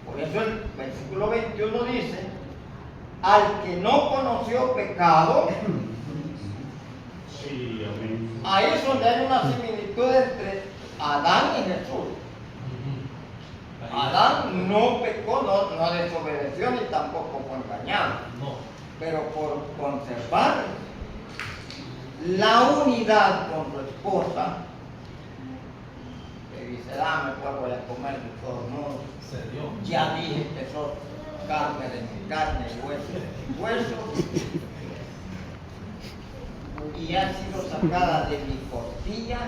Por eso el versículo 21 dice, al que no conoció pecado, Sí, amén. ahí es donde hay una similitud entre Adán y Jesús. Adán no pecó, no desobedeció ni tampoco fue engañado. No. Pero por conservar la unidad con su esposa, le dice, dame, pues voy a comer de todos modos. Se dio. Ya dije que sos carne de mi carne y hueso de mi hueso. Y ha sido sacada de mi costilla.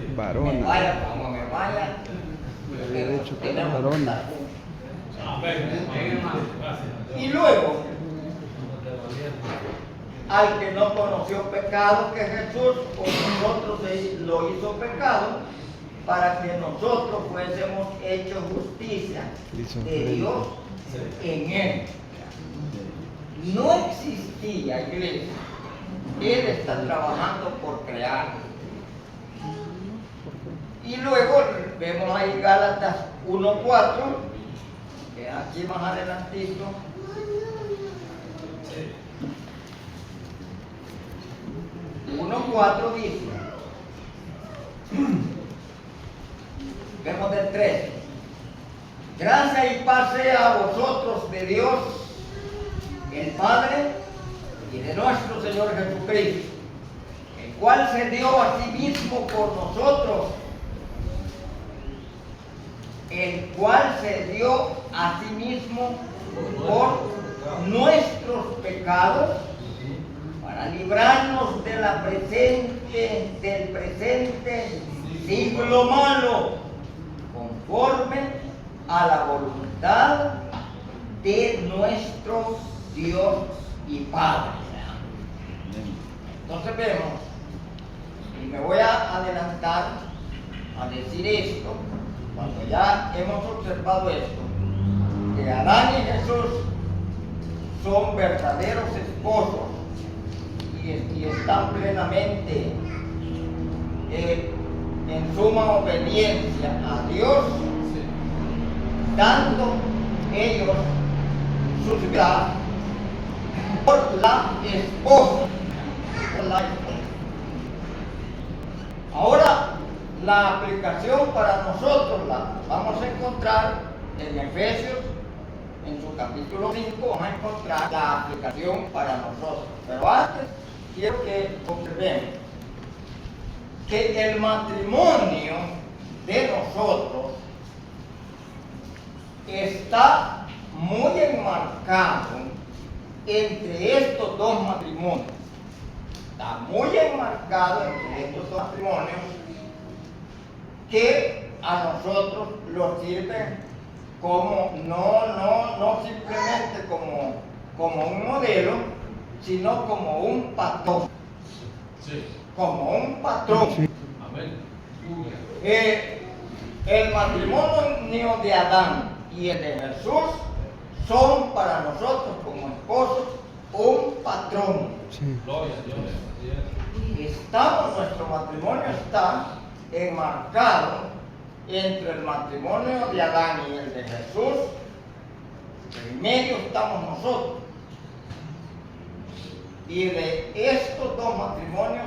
Me Varona. vaya como me vaya. De hecho, que tenemos que varona. estar juntos. Amén. Gracias. Y luego, al que no conoció pecado, que Jesús por nosotros lo hizo pecado, para que nosotros fuésemos hechos justicia de Dios en Él. No existía iglesia. Él está trabajando por crear. Y luego vemos ahí Gálatas 1:4, que aquí más adelantito. 1:4 dice, vemos del 3, gracia y paz sea a vosotros de Dios, el Padre, y de nuestro Señor Jesucristo, el cual se dio a sí mismo por nosotros, el cual se dio a sí mismo por nuestros pecados, para librarnos de del presente siglo malo, conforme a la voluntad de nuestro Dios y Padre. Entonces vemos, y me voy a adelantar a decir esto, cuando ya hemos observado esto, que Adán y Jesús son verdaderos esposos y están plenamente en suma obediencia a Dios, dando ellos sus vidas por la esposa. Ahora, la aplicación para nosotros la vamos a encontrar en Efesios, en su capítulo 5, vamos a encontrar la aplicación para nosotros. Pero antes, quiero que observemos que el matrimonio de nosotros está muy enmarcado entre estos dos matrimonios. Está muy enmarcado entre estos dos matrimonios que a nosotros nos sirven como, no simplemente como un modelo, sino como un patrón. Sí. Como un patrón. Amén. El matrimonio de Adán y el de Jesús son para nosotros como esposos un patrón. Sí. Gloria a Dios. Así es. Nuestro matrimonio está enmarcado entre el matrimonio de Adán y el de Jesús. En medio estamos nosotros. Y de estos dos matrimonios,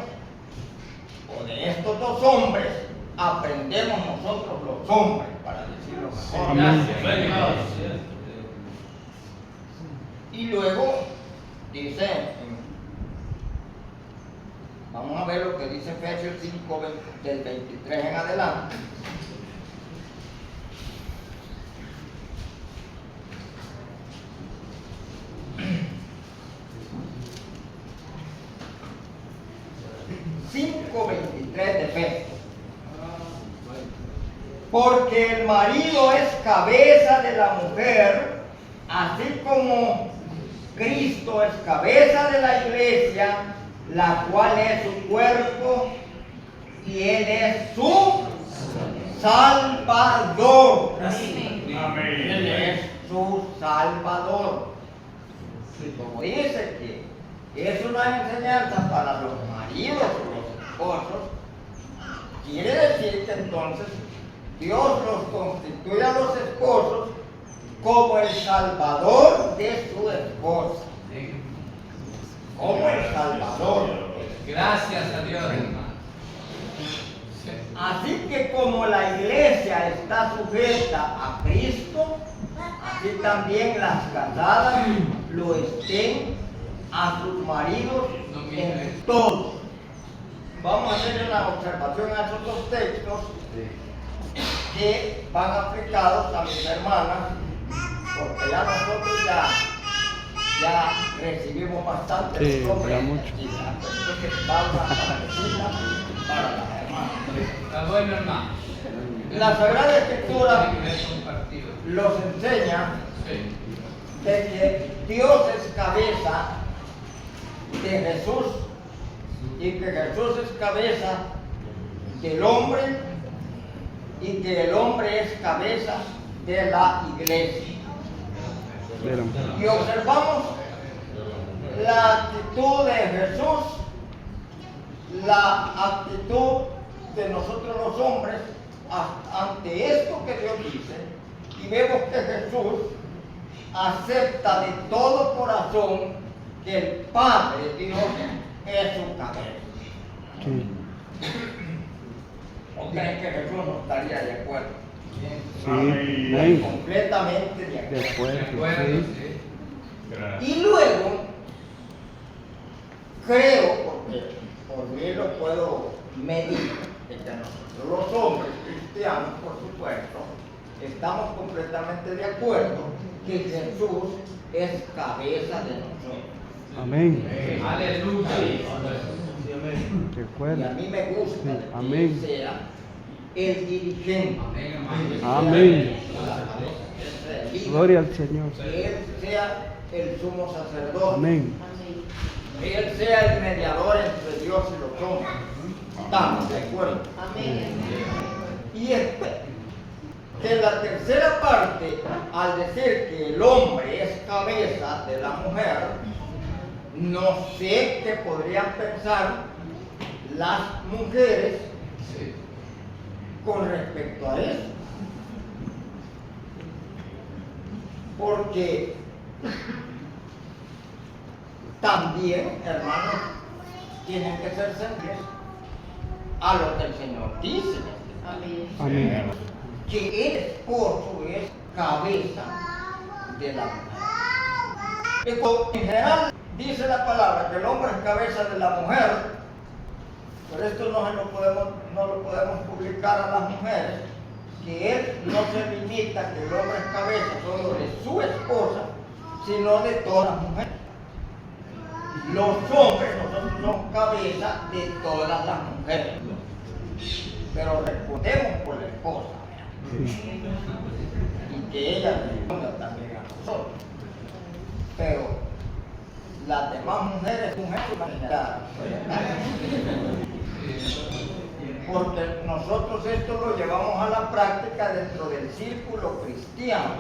o de estos dos hombres, aprendemos nosotros los hombres, para decirlo mejor. Gracias, Amén. Dios. Así es. Y luego dice, vamos a ver lo que dice Efesios 5, del 23 en adelante. ...5:23 de Efesios. Porque el marido es cabeza de la mujer, así como Cristo es cabeza de la iglesia, la cual es su cuerpo, y Él es su Salvador. Él es su Salvador. Y como dice que es una enseñanza para los maridos y los esposos, quiere decir que entonces Dios los constituye a los esposos como el Salvador de su esposa. Como el Salvador. Gracias a Dios, hermano. Así que como la iglesia está sujeta a Cristo, así también las casadas lo estén a sus maridos en todo. Vamos a hacer una observación a esos dos textos que van aplicados a mis hermanas, porque ya nosotros ya recibimos bastante Sí, sobre ya mucho. entonces vamos a decirla para las hermanas. Está bueno, hermano. La Sagrada Escritura Tiene que ver compartido. los enseña Sí. de que Dios es cabeza de Jesús y que Jesús es cabeza del hombre y que el hombre es cabeza de la iglesia. Y observamos la actitud de Jesús, la actitud de nosotros los hombres ante esto que Dios dice, y vemos que Jesús acepta de todo corazón que el Padre Dios es su cabeza. Sí. ¿O creen que Jesús no estaría de acuerdo? Sí. Amén. Completamente de De acuerdo. acuerdo. Recuerdo, Sí. sí. Y luego, creo, porque por mí lo puedo medir, de que nosotros los hombres cristianos, por supuesto, estamos completamente de acuerdo que Jesús es cabeza de nosotros. Amén. Aleluya. De Y acuerdo. a mí me gusta Sí, que amén. Él sea el dirigente. Amén, hermano. Amén. Que sea el líder, Gloria al Señor. que Él sea el sumo sacerdote. Amén. Que Él sea el mediador entre Dios y los hombres. Estamos de acuerdo. Y que la tercera parte, al decir que el hombre es cabeza de la mujer, no sé qué podrían pensar las mujeres Sí. con respecto a eso. Porque también, hermanos, tienen que ser sensibles a lo que el Señor dice. Amén. Que el esposo es cabeza de la mujer. En general dice la palabra que el hombre es cabeza de la mujer, pero esto no lo podemos publicar a las mujeres, que él no se limita que el hombre es cabeza solo de su esposa, sino de todas las mujeres. Los hombres, nosotros somos cabeza de todas las mujeres, pero respondemos por la esposa. Y que ella responda también a nosotros. Pero las demás mujeres porque nosotros esto lo llevamos a la práctica dentro del círculo cristiano.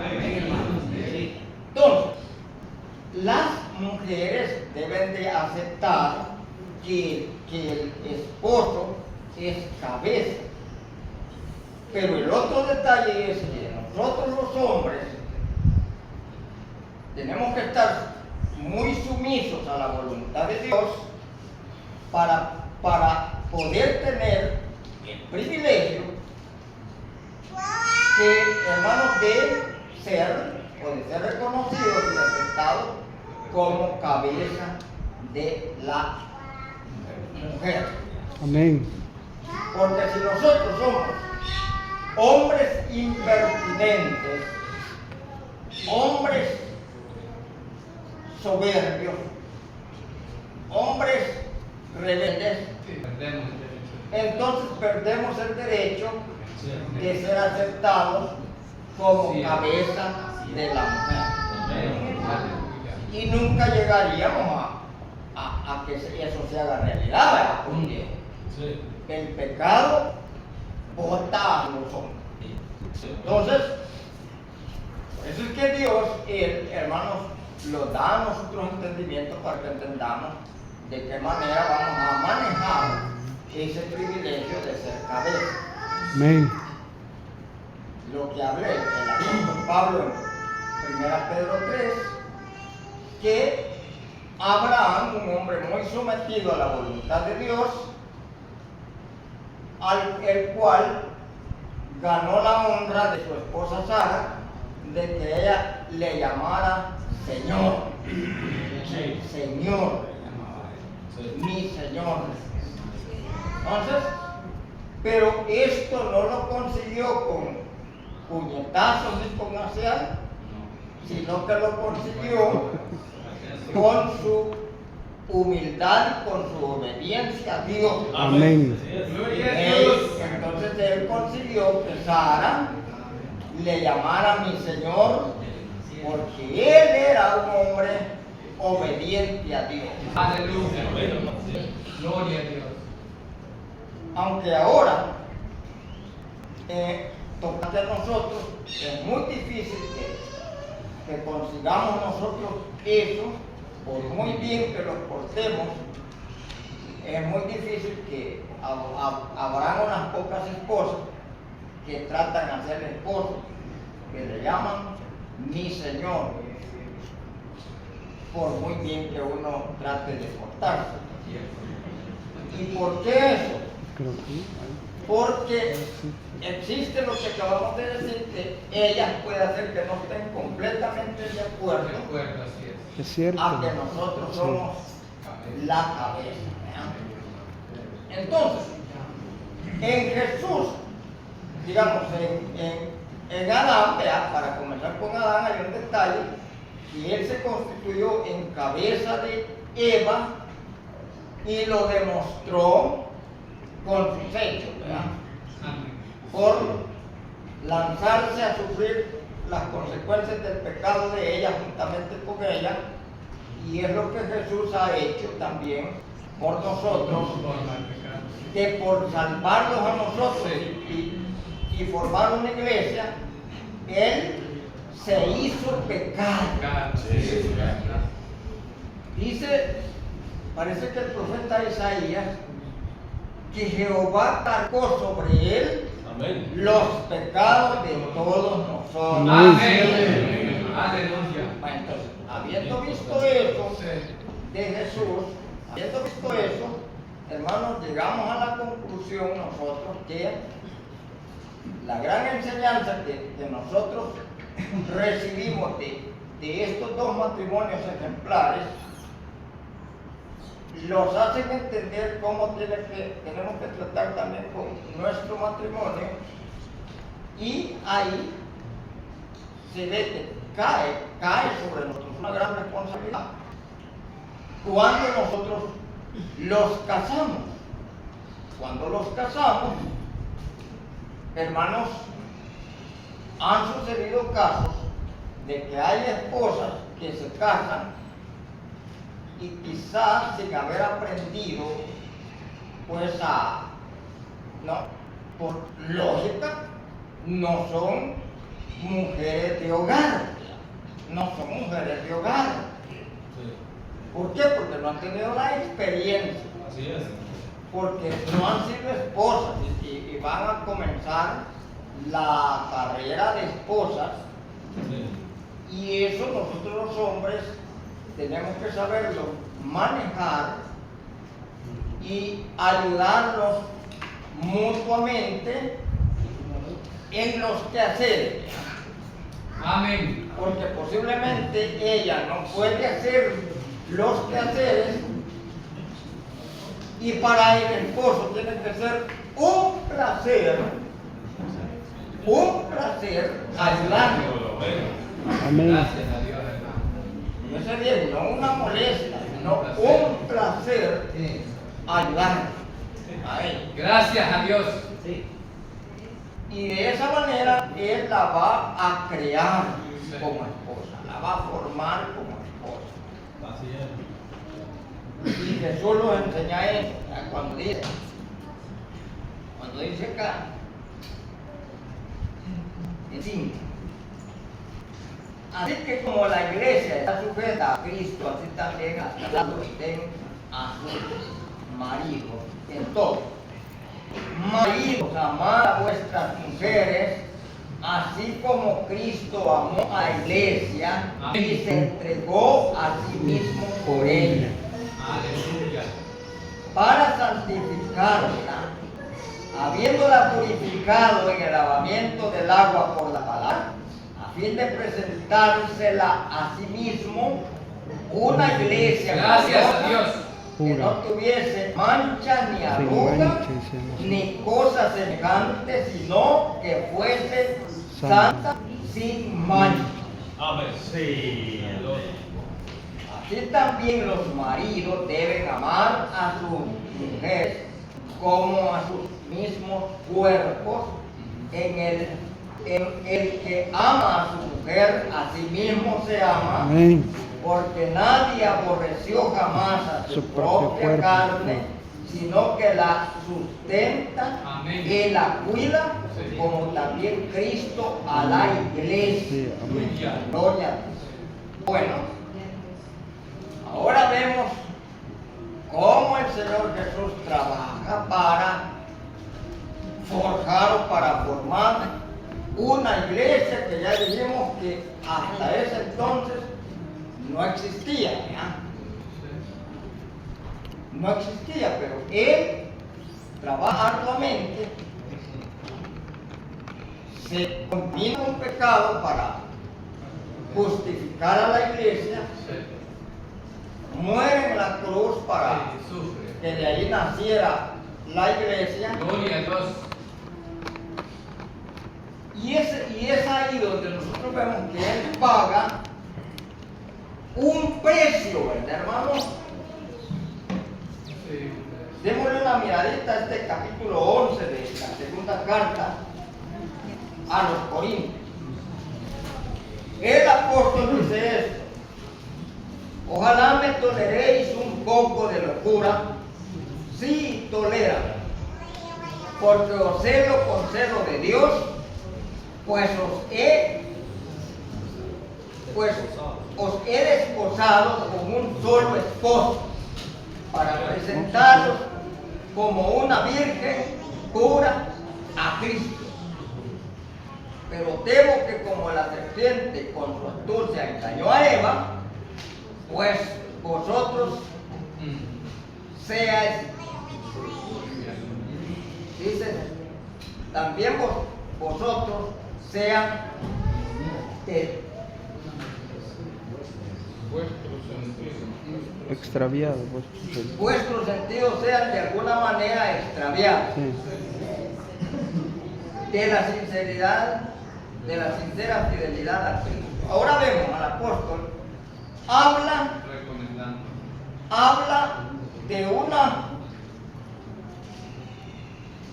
Entonces, las mujeres deben de aceptar que el esposo es cabeza. Pero el otro detalle es que nosotros los hombres tenemos que estar muy sumisos a la voluntad de Dios para poder tener el privilegio que, hermanos, de ser reconocidos y aceptados como cabeza de la mujer. Amén. Porque si nosotros somos hombres impertinentes, hombres soberbios, hombres rebeldes, Perdemos. entonces perdemos el derecho de ser aceptados como Sí. cabeza de la mujer. Aleluya. Y nunca llegaríamos a que eso se haga realidad, ¿verdad? Porque Sí. el pecado bota a los hombres. Entonces, por eso es que Dios, hermanos, nos da a nosotros entendimiento para que entendamos de qué manera vamos a manejar ese privilegio de ser cabeza. Amén. Lo que hablé, el apóstol Pablo en 1 Pedro 3, que Abraham, un hombre muy sometido a la voluntad de Dios, el cual ganó la honra de su esposa Sara, de que ella le llamara Señor. Señor, le llamaba él. Mi Señor. Entonces, pero esto no lo consiguió con puñetazos y con hacer, sino que lo consiguió con su humildad y con su obediencia a Dios. Amén. Gloria a Dios. Entonces él consiguió que Sara le llamara mi Señor, porque él era un hombre obediente a Dios. Aleluya. Gloria a Dios. Aunque ahora tocante a nosotros es muy difícil que consigamos nosotros eso, por muy bien que los portemos, es muy difícil que habrán unas pocas esposas que tratan de ser esposos, que le llaman mi Señor, por muy bien que uno trate de portarse. ¿Y por qué eso? Creo que Porque existe lo que acabamos de decir, que ellas puede hacer que no estén completamente de acuerdo Recuerdo, así es. es cierto. a que nosotros Sí. somos la cabeza. ¿verdad? Entonces, en Jesús, digamos, en Adán, ¿verdad? Para comenzar con Adán hay un detalle, y él se constituyó en cabeza de Eva y lo demostró con sus hechos, ¿verdad? Por lanzarse a sufrir las consecuencias del pecado de ella juntamente con ella, y es lo que Jesús ha hecho también por nosotros, que por salvarnos a nosotros y formar una iglesia, Él se hizo pecado. Dice, parece que el profeta Isaías, que Jehová cargó sobre él Amén. los pecados de todos nosotros. Amén. Aleluya. Bueno, entonces, habiendo visto eso de Jesús, habiendo visto eso, hermanos, llegamos a la conclusión nosotros que la gran enseñanza que nosotros recibimos de estos dos matrimonios ejemplares los hacen entender cómo tenemos que tratar también con nuestro matrimonio, y ahí se ve que cae sobre nosotros una gran responsabilidad cuando nosotros los casamos. Cuando los casamos, hermanos, han sucedido casos de que hay esposas que se casan y quizás sin haber aprendido, pues por lógica, no son mujeres de hogar, no son mujeres de hogar. ¿Por qué? Porque no han tenido la experiencia, Así es. porque no han sido esposas y van a comenzar la carrera de esposas. Sí. Y eso nosotros los hombres tenemos que saberlo manejar y ayudarnos mutuamente en los quehaceres. Amén. Porque posiblemente ella no puede hacer los quehaceres y para el esposo tiene que ser un placer ayudarle. Amén. Gracias a Dios, hermano. No es bien, no una molestia, sino un placer ayudarle a ella. Gracias a Dios. Y de esa manera él la va a crear como esposa, la va a formar como esposa. Así es. Y Jesús lo enseña eso, cuando dice acá, en 5. Así que como la iglesia está sujeta a Cristo, así también hasta la sujeten a sus maridos en todo. Maridos, amad a vuestras mujeres, así como Cristo amó a la iglesia y se entregó a sí mismo por ella, Aleluya. para santificarla, habiéndola purificado en el lavamiento del agua por la palabra, a fin de presentársela a sí mismo una iglesia Gracias a gloriosa, Dios. que no tuviese mancha ni arruga mancha, sí, ni cosa semejante, sino que fuese santa sin mancha. Amén. Sí. Así también los maridos deben amar a sus mujeres como a sus mismos cuerpos. En el que ama a su mujer, a sí mismo se ama. Amén. Porque nadie aborreció jamás a su propia cuerpo. carne, sino que la sustenta Amén. y la cuida, Sí. como también Cristo a la iglesia. Sí, amén. Aleluya. Gloria a Dios. Bueno, ahora vemos cómo el Señor Jesús trabaja para forjar o para formar una iglesia que ya dijimos que hasta ese entonces no existía, ¿ya? No existía, pero Él trabaja arduamente, se combina un pecado para justificar a la iglesia, muere en la cruz para Sufre. que de ahí naciera la iglesia. Gloria a Dios. Y es ahí donde nosotros vemos que Él paga un precio, ¿verdad, hermanos? Sí. Démosle una miradita a este capítulo 11 de la segunda carta a los Corintios. El apóstol dice esto: ojalá me toleréis un poco de locura. Sí, tolera, porque os celo con celo de Dios, pues os he desposado con un solo esposo, para presentaros como una virgen pura a Cristo. Pero temo que como la serpiente con su astucia engañó a Eva, pues vosotros seáis, dice, también vosotros sean Extraviado, pues. vuestros sentidos sean de alguna manera extraviados Sí. de la sinceridad, de la sincera fidelidad a Cristo. Ahora vemos al apóstol, habla Recomendando.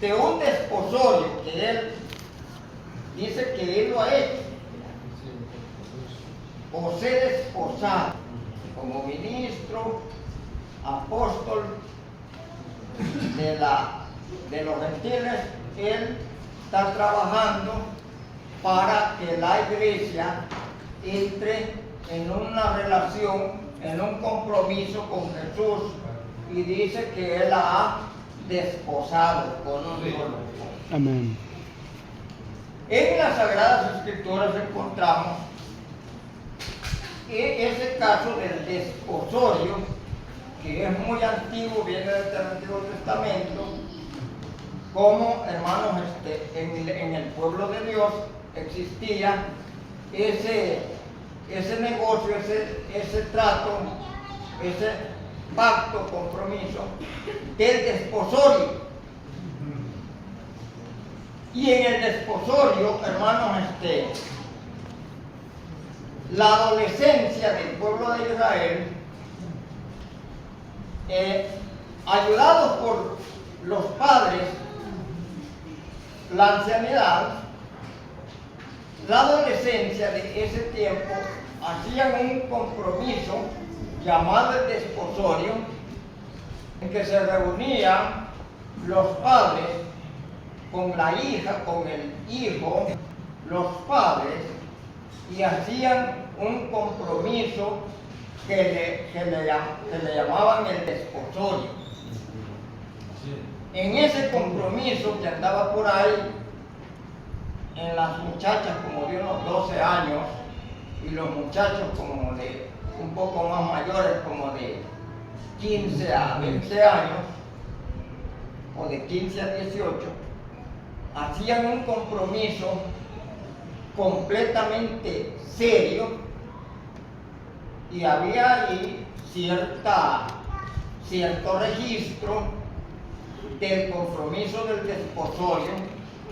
de un desposorio que él dice que él lo ha hecho, o ser desposado como ministro, apóstol de los gentiles. Él está trabajando para que la iglesia entre en una relación, en un compromiso con Jesús y dice que Él la ha desposado con un solo esposo. Amén. En las Sagradas Escrituras encontramos ese caso del desposorio, que es muy antiguo, viene desde el Antiguo Testamento, como, hermanos, en el pueblo de Dios existía ese negocio, ese trato, ese pacto, compromiso del desposorio. Y en el desposorio, hermanos, la adolescencia del pueblo de Israel, ayudados por los padres, la ancianidad, la adolescencia de ese tiempo, hacían un compromiso llamado el desposorio, en que se reunían los padres con la hija, con el hijo, los padres, y hacían un compromiso que le llamaban el desposorio. En ese compromiso que andaba por ahí, en las muchachas como de unos 12 años y los muchachos como de un poco más mayores, como de 15 a 20 años, o de 15 a 18, hacían un compromiso completamente serio, y había ahí cierto registro del compromiso del desposorio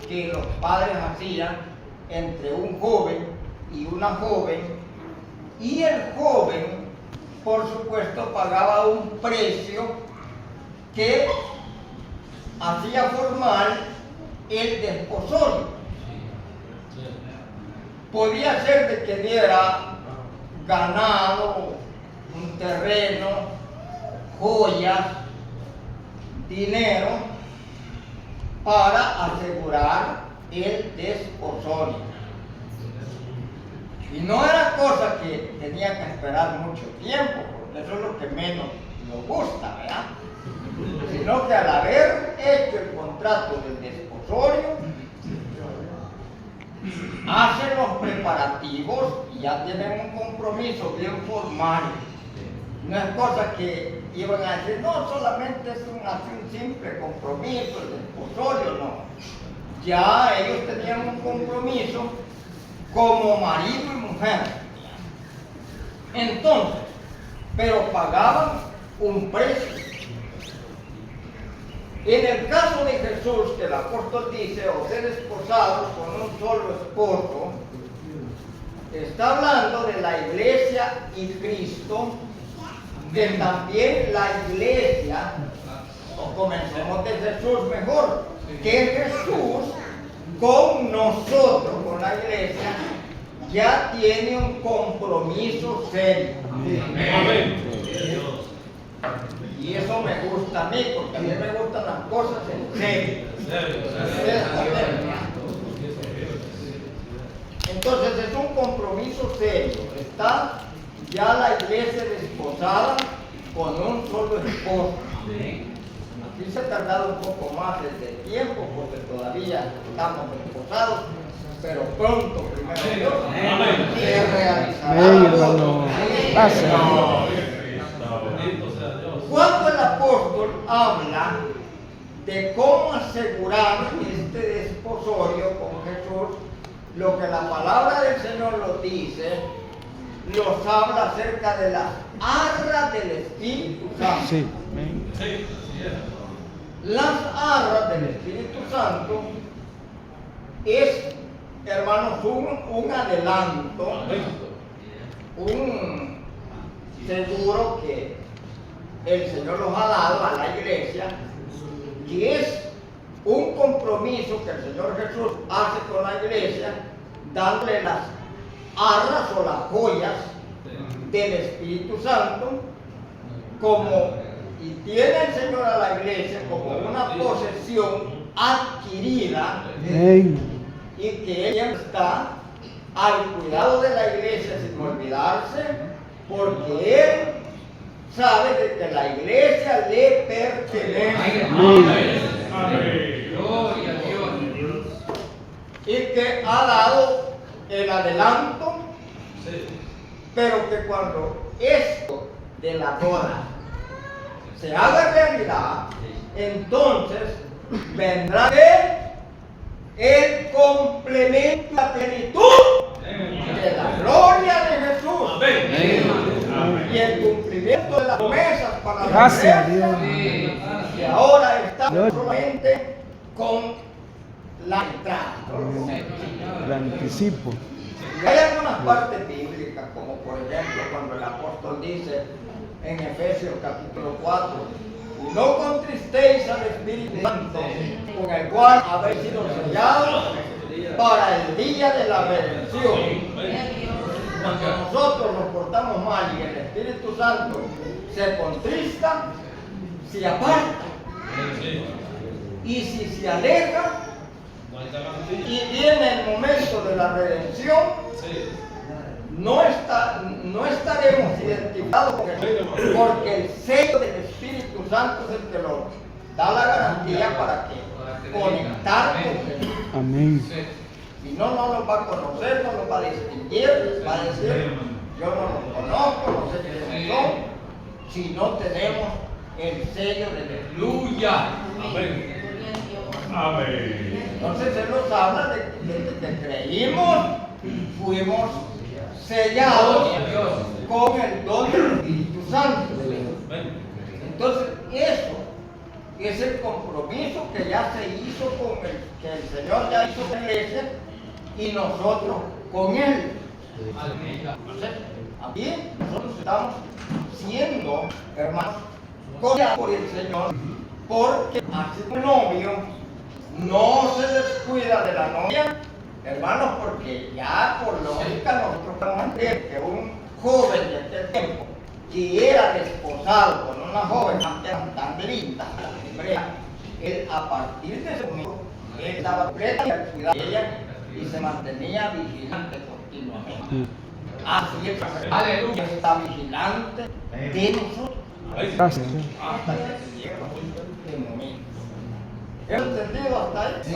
que los padres hacían entre un joven y una joven, y el joven, por supuesto, pagaba un precio que hacía formal el desposorio. Podía ser de que diera ganado, un terreno, joyas, dinero, para asegurar el desposorio. Y no era cosa que tenía que esperar mucho tiempo, porque eso es lo que menos nos gusta, ¿verdad? Sino que al haber hecho el contrato del desposorio, hacen los preparativos y ya tienen un compromiso bien formal. No es cosa que iban a decir, no, solamente es un simple compromiso, el desposorio, no. Ya ellos tenían un compromiso como marido y mujer. Entonces, pero pagaban un precio. En el caso de Jesús, que el apóstol dice, o ser desposados con un solo esposo, está hablando de la iglesia y Cristo, que también la iglesia, o comencemos de Jesús mejor, que Jesús con nosotros, con la iglesia, ya tiene un compromiso serio. Amén. Y eso me gusta a mí, porque a mí me gustan las cosas en serio. Entonces es un compromiso serio. Está ya la iglesia desposada con un solo esposo. Aquí se ha tardado un poco más de tiempo, porque todavía estamos desposados, pero pronto, primero Dios, se realizará. Amén, hermano. Gracias. Cuando el apóstol habla de cómo asegurar este desposorio con Jesús, lo que la palabra del Señor nos dice, nos habla acerca de las arras del Espíritu Santo. Sí. Amén. Las arras del Espíritu Santo es, hermanos, un adelanto, un seguro que el Señor nos ha dado a la iglesia, que es un compromiso que el Señor Jesús hace con la iglesia, dándole las arras o las joyas del Espíritu Santo, y tiene el Señor a la iglesia como una posesión adquirida, Amén. y que ella está al cuidado de la iglesia sin olvidarse, porque él sabe de que la iglesia le pertenece Amén. Gloria a Dios. y que ha dado el adelanto, pero que cuando esto de la boda se haga realidad, entonces vendrá el complemento, la plenitud de la gloria de Jesús. Y el cumplimiento de las promesas para la Gracias, iglesia, Dios. que ahora estamos Gloria. solamente con la entrada. El anticipo. Y hay algunas partes bíblicas, como por ejemplo cuando el apóstol dice en Efesios capítulo 4, y no contristéis al Espíritu Santo, con el cual habéis sido sellados para el día de la redención. Cuando nosotros nos portamos mal y el Espíritu Santo se contrista, se aparta. Y si se aleja y viene el momento de la redención, no estaremos identificados con Jesús, porque el sello del Espíritu Santo es el que nos da la garantía para que conectar con Jesús. Amén. Si no, no nos va a conocer, no nos va a distinguir, va a decir, yo no los conozco, no sé quiénes son, si no tenemos el sello del Espíritu. Aleluya. Amén. Entonces Él nos habla de que creímos, fuimos sellados con el don del Espíritu Santo. Entonces eso es el compromiso que ya se hizo con que el Señor ya hizo con la iglesia y nosotros con Él. Entonces, aquí nosotros estamos siendo, hermanos, copiados por el Señor, porque así como el novio no se descuida de la novia, hermanos, porque ya por lógica nosotros podemos entender que un joven de aquel tiempo que era desposado con una joven tan linda, hebrea, él a partir de ese momento él estaba completamente al cuidado de ella y se mantenía vigilante continuamente. Así es, Aleluya. está vigilante de nosotros Gracias. hasta que se llegue este momento. ¿Hemos entendido hasta ahí? Sí.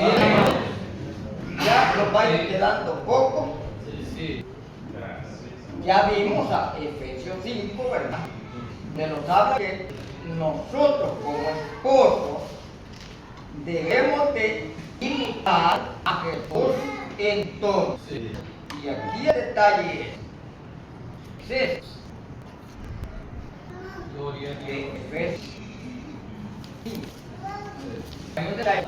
Ya nos va a ir quedando poco. Sí. Ya vimos a Efesios 5, ¿verdad? Que nos habla que nosotros como esposos debemos de imitar a Jesús en todo. Y aquí el detalle es este, Gloria a de Dios. Efesios 5. Hay un detalle.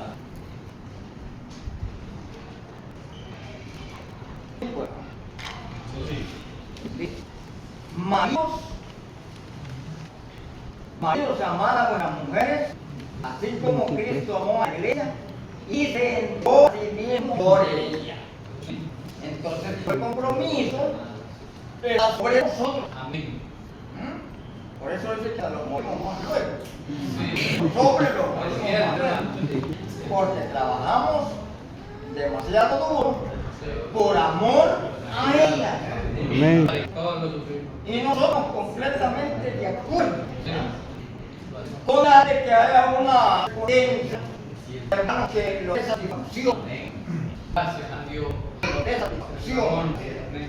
Maridos, amad a vuestras mujeres, así como Cristo amó a la iglesia y se entregó a sí mismo por ella. Entonces, el compromiso está sobre nosotros. Amén. Por eso dice que los morimos más luego. Sí. Sobre los Es morimos cierto. más luego. Porque trabajamos demasiado duro por amor a ella. Amén. Todos lo sufrimos. Y nosotros completamente de acuerdo. Sí. Con la de que haya una potencia, hermanos, que lo dé satisfacción, Amén. Gracias a Dios. que lo dé satisfacción, Amén.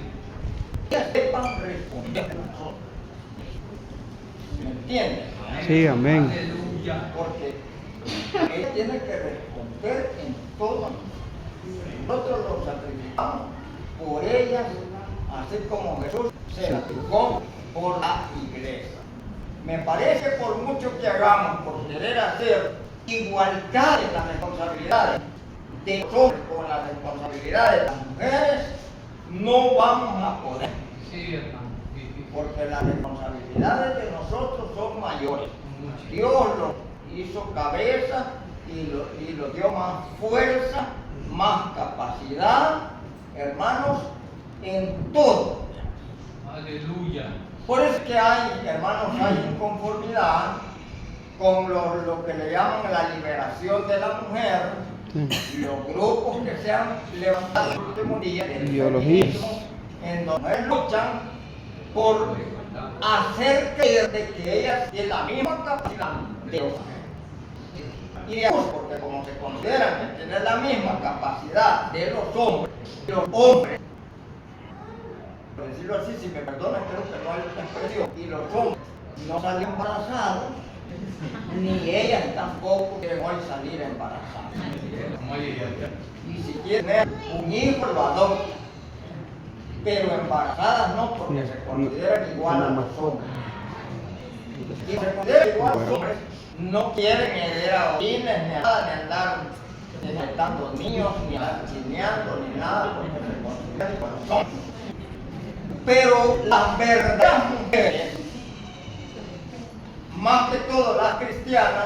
que sepan responder a nosotros. ¿Me entienden? Sí, amén. Aleluya. Porque ella tiene que responder en todo. Nosotros lo sacrificamos por ellas, así como Jesús se sacrificó por la iglesia. Me parece que por mucho que hagamos por querer hacer igualdad en las responsabilidades de los hombres con las responsabilidades de las mujeres, no vamos a poder, Sí, hermano. Sí, sí. porque las responsabilidades de nosotros son mayores. Mucho. Dios lo hizo cabeza y lo dio más fuerza, más capacidad, hermanos, en todo. Aleluya. Por eso es que hay, hermanos, hay inconformidad con lo que le llaman la liberación de la mujer, Sí. Los grupos que se han levantado en el último día del Ideologías. feminismo, en donde luchan por hacer creer de que ellas tienen la misma capacidad de los hombres. Y digamos, porque como se consideran que tienen la misma capacidad de los hombres, por decirlo así, si me perdonan, creo que no hay otra expresión, y los hombres no salen embarazados, ni ellas tampoco quieren hoy salir embarazadas. Y si quieren tener un hijo, lo adoptan, pero embarazadas no, porque se consideran igual a los hombres. Y se consideran igual a los hombres, no quieren heredar orines, ni nada, ni andar necesitando niños, ni andar chineando, ni nada, porque se consideran igual a los hombres. Pero las verdaderas mujeres, más que todo las cristianas,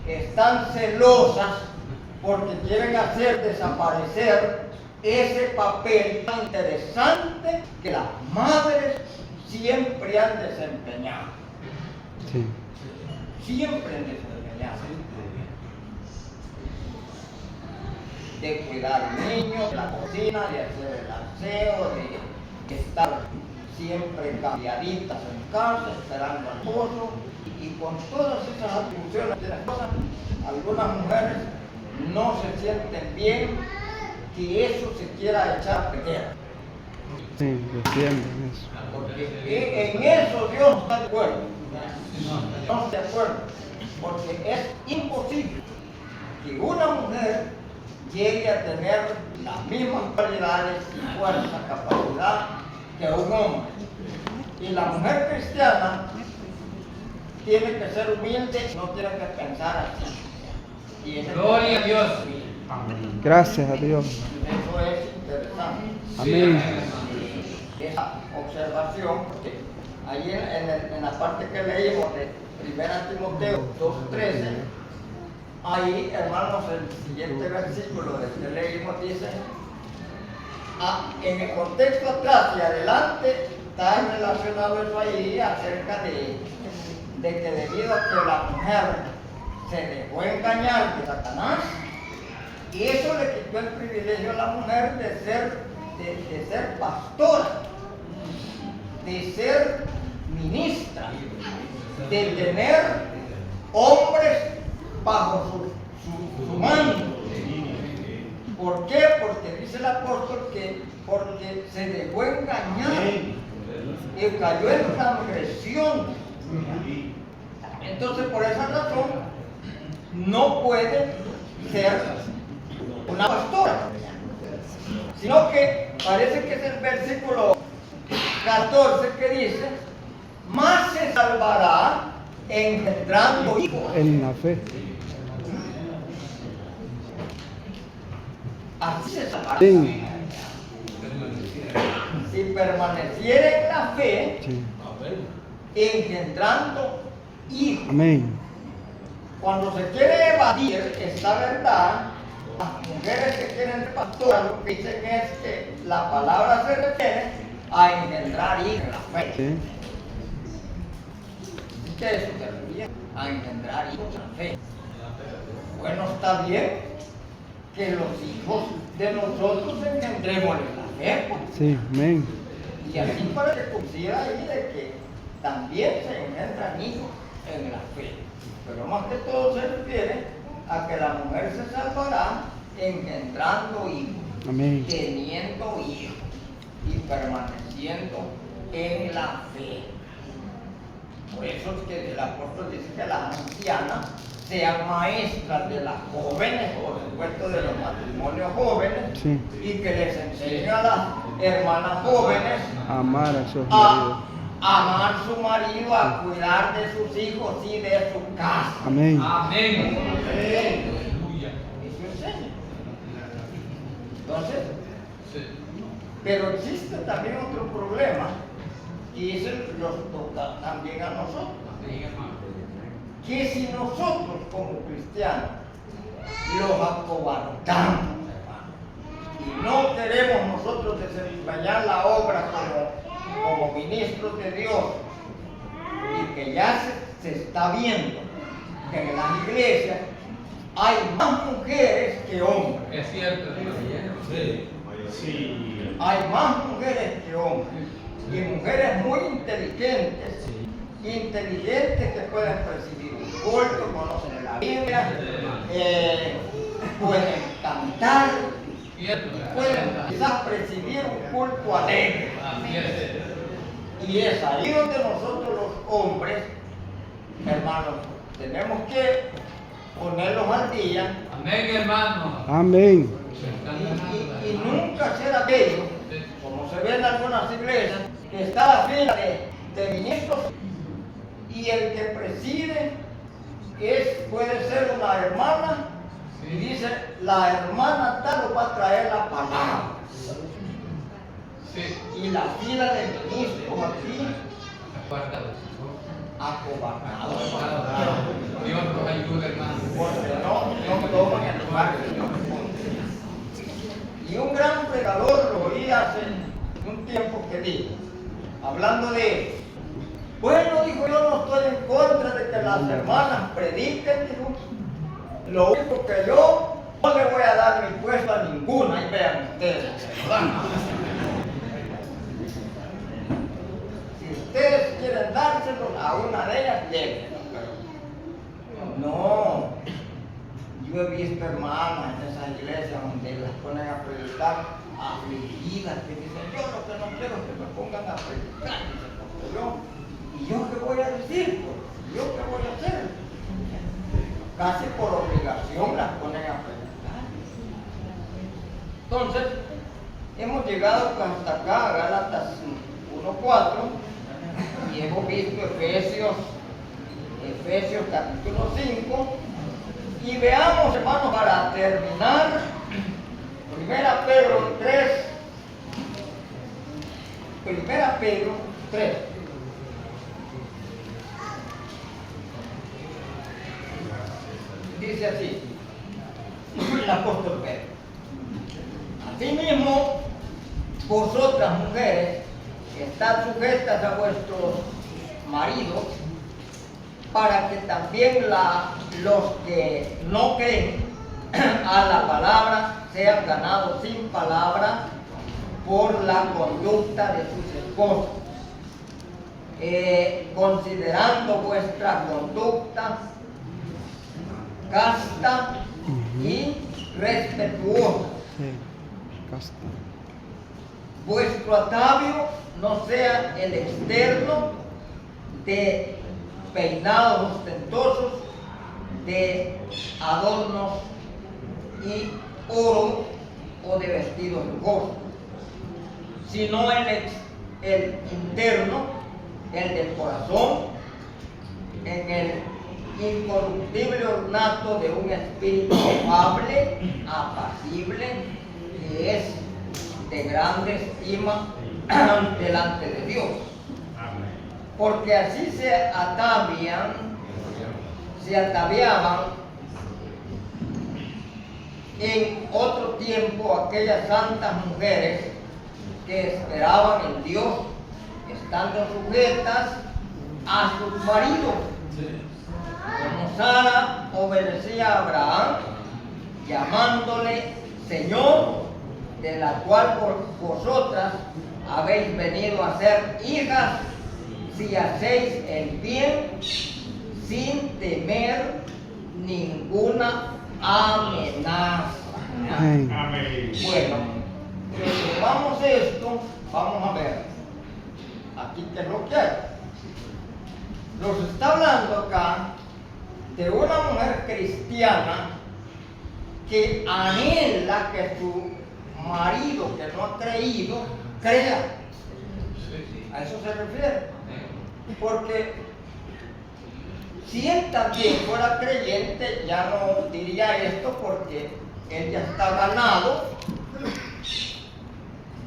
están celosas porque quieren hacer desaparecer ese papel tan interesante que las madres siempre han desempeñado. Sí. Siempre han desempeñado. De cuidar niños, de la cocina, de hacer el aseo, de estar siempre cambiaditas en casa, esperando al esposo, y con todas esas atribuciones de las cosas, algunas mujeres no se sienten bien que eso se quiera echar a perder. Sí, defienden eso. Porque en eso Dios no está de acuerdo. No está de acuerdo. Porque es imposible que una mujer llegue a tener las mismas cualidades y fuerza, capacidad que un hombre. Y la mujer cristiana tiene que ser humilde, no tiene que pensar así. Gloria a Dios. Gracias a Dios. Eso es interesante. Amén. Esa observación, porque ahí en la parte que leímos de 1 Timoteo 2:13, ahí, hermanos, el siguiente versículo del que leímos dice, en el contexto atrás y adelante está relacionado eso ahí acerca de que debido a que la mujer se dejó engañar de Satanás, y eso le quitó el privilegio a la mujer de ser pastora, de ser ministra, de tener hombres bajo su mando. ¿Por qué? Porque dice el apóstol que porque se dejó engañar y cayó en transgresión. Entonces, por esa razón, no puede ser una pastora, sino que parece que es el versículo 14 que dice, más se salvará engendrando hijos. En la fe. Así se salvará. Sí. Si permaneciera en la fe, Sí. engendrando hijos. Amén. Cuando se quiere evadir esta verdad, las mujeres que quieren ser pastoras lo que dicen es que la palabra se refiere a engendrar hijos en la fe. Sí. ¿Qué es eso se refiere? A engendrar hijos en la fe. Bueno, está bien que los hijos de nosotros engendremos en la fe, pues. Sí. Amén. Y así para que considera ahí de que también se engendran hijos en la fe. Pero más que todo se refiere a que la mujer se salvará engendrando hijos, Amén. teniendo hijos y permaneciendo en la fe. Por eso es que el apóstol dice que las ancianas sean maestras de las jóvenes, por supuesto de los matrimonios jóvenes, Sí. y que les enseñen a las hermanas jóvenes Amar a sus a maridos. amar a su marido, a cuidar de sus hijos y de su casa. Amén. Amén. Aleluya. Eso enseña. Entonces, Sí. pero existe también otro problema, y eso nos toca también a nosotros. Que si nosotros como cristianos los acobardamos, hermano, y no queremos nosotros desempeñar la obra como ministros de Dios, y que ya se está viendo que en las iglesias hay más mujeres que hombres. Es cierto, hermano. Sí. Hay más mujeres que hombres. Y mujeres muy inteligentes. Inteligentes que pueden presidir un culto, conocen la Biblia, pueden cantar, Cierto, pueden quizás presidir un culto alegre. Así es. Y es ahí donde nosotros los hombres, hermanos, tenemos que ponerlos al día Amén, hermano. Amén. y nunca ser aquello, como se ve en algunas iglesias, que está la fila de ministros y el que preside puede ser una hermana y dice, la hermana tal va a traer la palabra. Sí. Y la fila de ministros aquí Guardado. acobardado, Dios nos ayude, hermano. porque no toman el lugar que Dios les pone. Y un gran predicador lo oí hace un tiempo que dijo, hablando de, bueno, dijo, yo no estoy en contra de que las hermanas prediquen, dijo, lo único que yo no le voy a dar mi puesto a ninguna, y vean ustedes, ¿verdad? Si ustedes quieren dárselo a una de ellas, llévenlo, pero no. Yo he visto hermanas en esas iglesias donde las ponen a predicar afligidas, que dicen, yo lo que no quiero es que me pongan a predicar, ¿y yo qué voy a decir? ¿Yo qué voy a hacer? Casi por obligación las ponen a predicar. Entonces, hemos llegado hasta acá, a Gálatas 1:4, y hemos visto Efesios capítulo 5, y veamos, hermanos, para terminar, 1 Pedro 3, 1 Pedro 3. Dice así, el apóstol Pedro. Asimismo, vosotras mujeres, estad sujetas a vuestros maridos, para que también los que no creen a la palabra sean ganados sin palabra por la conducta de sus esposos, considerando vuestra conducta casta y respetuosa. Sí, casta. Vuestro atavio no sea el externo de peinados ostentosos, de adornos y oro o de vestidos lujosos, sino el interno, el del corazón, en el incorruptible ornato de un espíritu afable, apacible, que es de grande estima delante de Dios. Porque así se ataviaban en otro tiempo aquellas santas mujeres que esperaban en Dios, estando sujetas a sus maridos. Como Sara obedecía a Abraham, llamándole Señor, de la cual vosotras habéis venido a ser hijas, si hacéis el bien sin temer ninguna amenaza. Amén. Amén. Bueno, si tomamos esto, vamos a ver aquí qué es lo que hay. Nos está hablando acá de una mujer cristiana que anhela que su marido que no ha creído crea. A eso se refiere. Porque si él también fuera creyente, ya no diría esto porque él ya está ganado,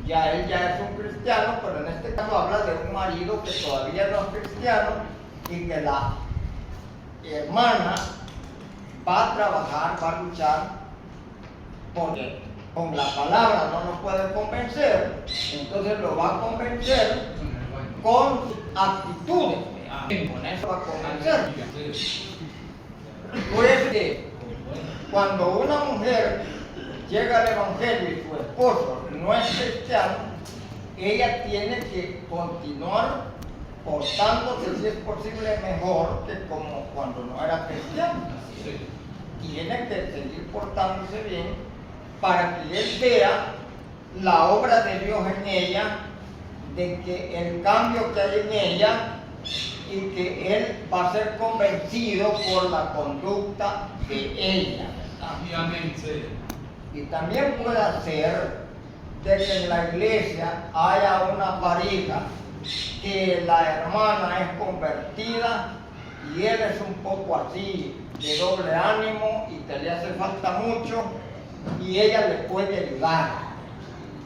ya él ya es un cristiano, pero en este caso habla de un marido que todavía no es cristiano y que la hermana va a trabajar, va a luchar, porque con la palabra no nos puede convencer, entonces lo va a convencer con actitudes. Con eso va a convencer. Por eso que cuando una mujer llega al evangelio y su esposo no es cristiano, ella tiene que continuar portándose, si es posible, mejor que como cuando no era cristiano. Tiene que seguir portándose bien para que él vea la obra de Dios en ella, de que el cambio que hay en ella, y que él va a ser convencido por la conducta de ella, ¿verdad? Y amén, sí. Y también puede ser de que en la iglesia haya una pareja que la hermana es convertida y él es un poco así de doble ánimo y que le hace falta mucho y ella le puede ayudar.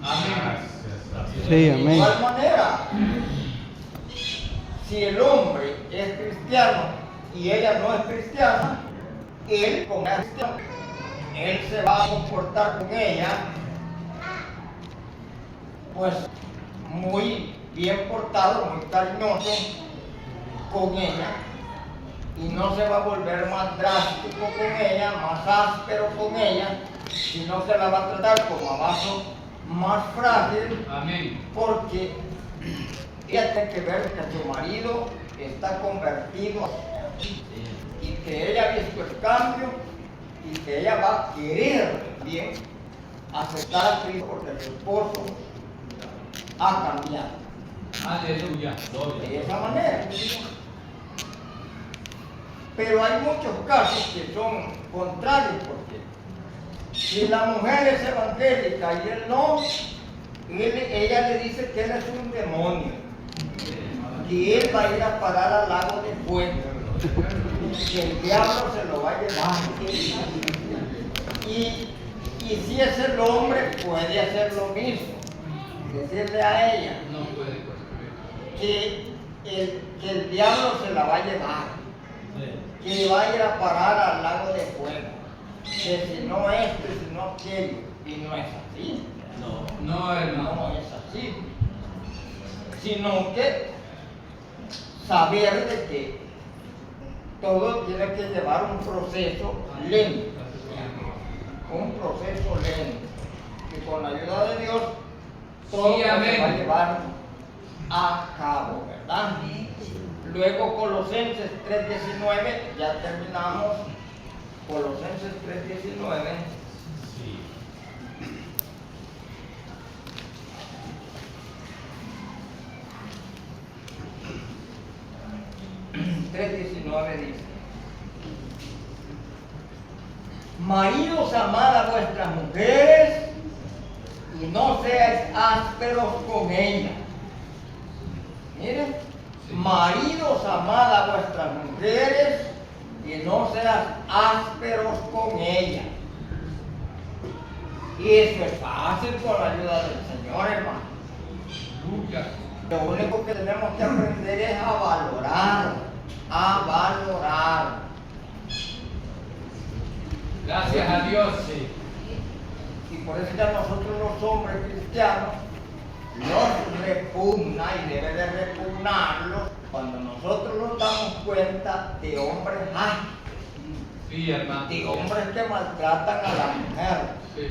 Amén. Sí, De amén. igual manera, si el hombre es cristiano y ella no es cristiana, él como es cristiano, él se va a comportar con ella pues muy bien portado, muy cariñoso con ella, y no se va a volver más drástico con ella, más áspero con ella, sino que la va a tratar como a vaso más frágil, Amén. porque ella tiene que ver que su marido está convertido y que ella ha visto el cambio y que ella va a querer bien aceptar a Cristo porque su esposo ha cambiado Aleluya. de esa manera. Pero hay muchos casos que son contrarios, porque si la mujer es evangélica y él no, ella le dice que él es un demonio, que él va a ir a parar al lago de fuego, que el diablo se lo va a llevar. Y si es el hombre, puede hacer lo mismo, decirle a ella No puede construir. que el diablo se la va a llevar, que va a ir a parar al lago de fuego, que si no esto, si no aquello, y no es así. No, hermano. No es así, sino que saber de que todo tiene que llevar un proceso lento, y con la ayuda de Dios todo Sí, se amén. va a llevar a cabo, ¿verdad? Luego Colosenses 3:19, ya terminamos. Colosenses 3:19. 3:19 dice: maridos, amad a vuestras mujeres y no seáis ásperos con ellas. Miren, maridos, amad a vuestras mujeres y no seas ásperos con ellas. Y eso es fácil con la ayuda del Señor, hermano. Aleluya. Lo único que tenemos que aprender es a valorar, a valorar. Gracias a Dios. Sí. Y por eso ya nosotros los hombres cristianos nos repugna y debe de repugnarlos cuando nosotros nos damos cuenta de hombres Sí, hermano. de hombres que maltratan a la mujer. Sí.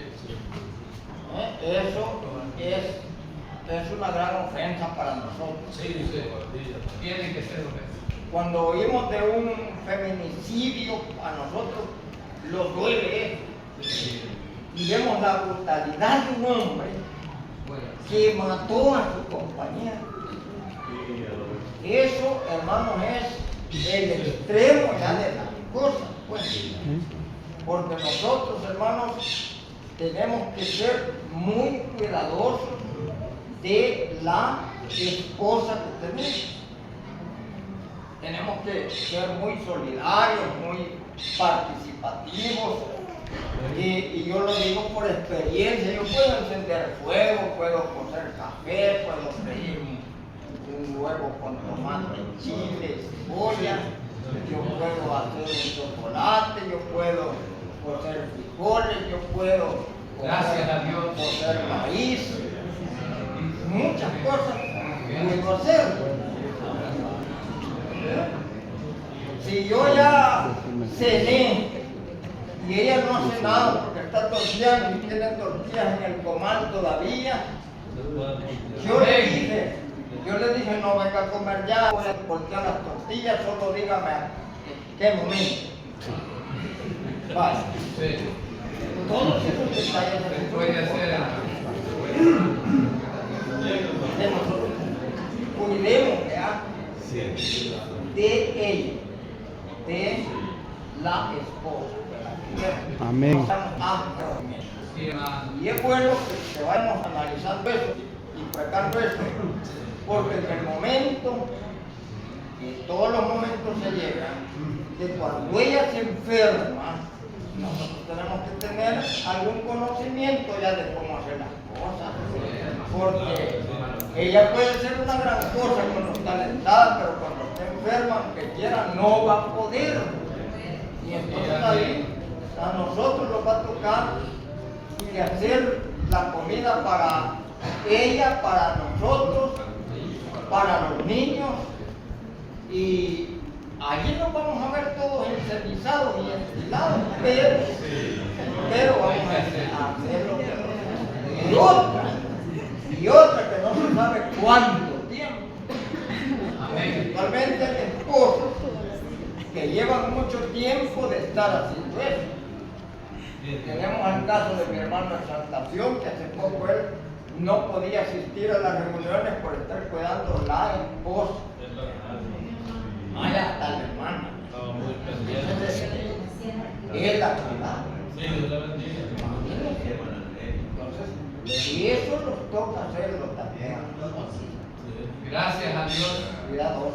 Eso es una gran ofensa para nosotros. Sí, sí. Tiene que ser ofensa. Cuando oímos de un feminicidio, a nosotros los duele eso. Y vemos la brutalidad de un hombre que mató a su compañero. Eso, hermanos, es el extremo ya de las cosas, pues. Porque nosotros, hermanos, tenemos que ser muy cuidadosos de la esposa que tenemos. Tenemos que ser muy solidarios, muy participativos. Y yo lo digo por experiencia. Yo puedo encender fuego, puedo cocer café, puedo freír un huevo con tomate, chile, cebolla. Yo puedo hacer un chocolate, yo puedo cocer frijoles, yo puedo Gracias a Dios. cocer maíz. Muchas cosas puedo hacer. Si yo ya cené y ella no ha hace nada porque está torciendo y tiene tortillas en el comal todavía. Yo le dije, no venga a comer ya, voy a voltear las tortillas, solo dígame qué momento. Vale. Sí. Todos esos detalles Se puede hacer. de nosotros. Cuidemos, ¿verdad? De ella, de la esposa. Amén. Sí, hermano. Y es bueno que vayamos analizando eso y precando eso, porque en el momento, y todos los momentos se llegan, que cuando ella se enferma, nosotros tenemos que tener algún conocimiento ya de cómo hacer las cosas, porque ella puede ser una gran cosa cuando está talentada, pero cuando está enferma, aunque quiera, no va a poder. Y entonces ahí a nosotros nos va a tocar y hacer la comida para ella, para nosotros, para los niños, y allí nos vamos a ver todos encernizados y estilados, pero vamos a hacer lo que y otra que no se sabe cuánto tiempo. Actualmente hay esposos que llevan mucho tiempo de estar haciendo eso. Tenemos el caso de mi hermano en Santación, que hace poco él no podía asistir a las reuniones por estar cuidando la esposa. Ay, hasta la hermana. Entonces, él la cuidaba. Entonces, y eso nos toca hacerlo también. Gracias a Dios. Cuidados.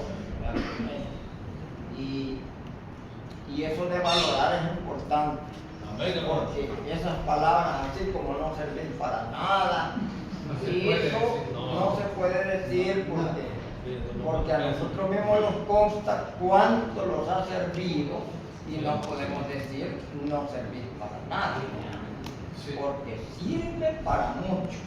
Y eso de valorar es importante. Porque esas palabras así como no sirven para nada, y eso no se puede decir porque a nosotros mismos nos consta cuánto los ha servido y no podemos decir no servir para nada, porque sirve para mucho,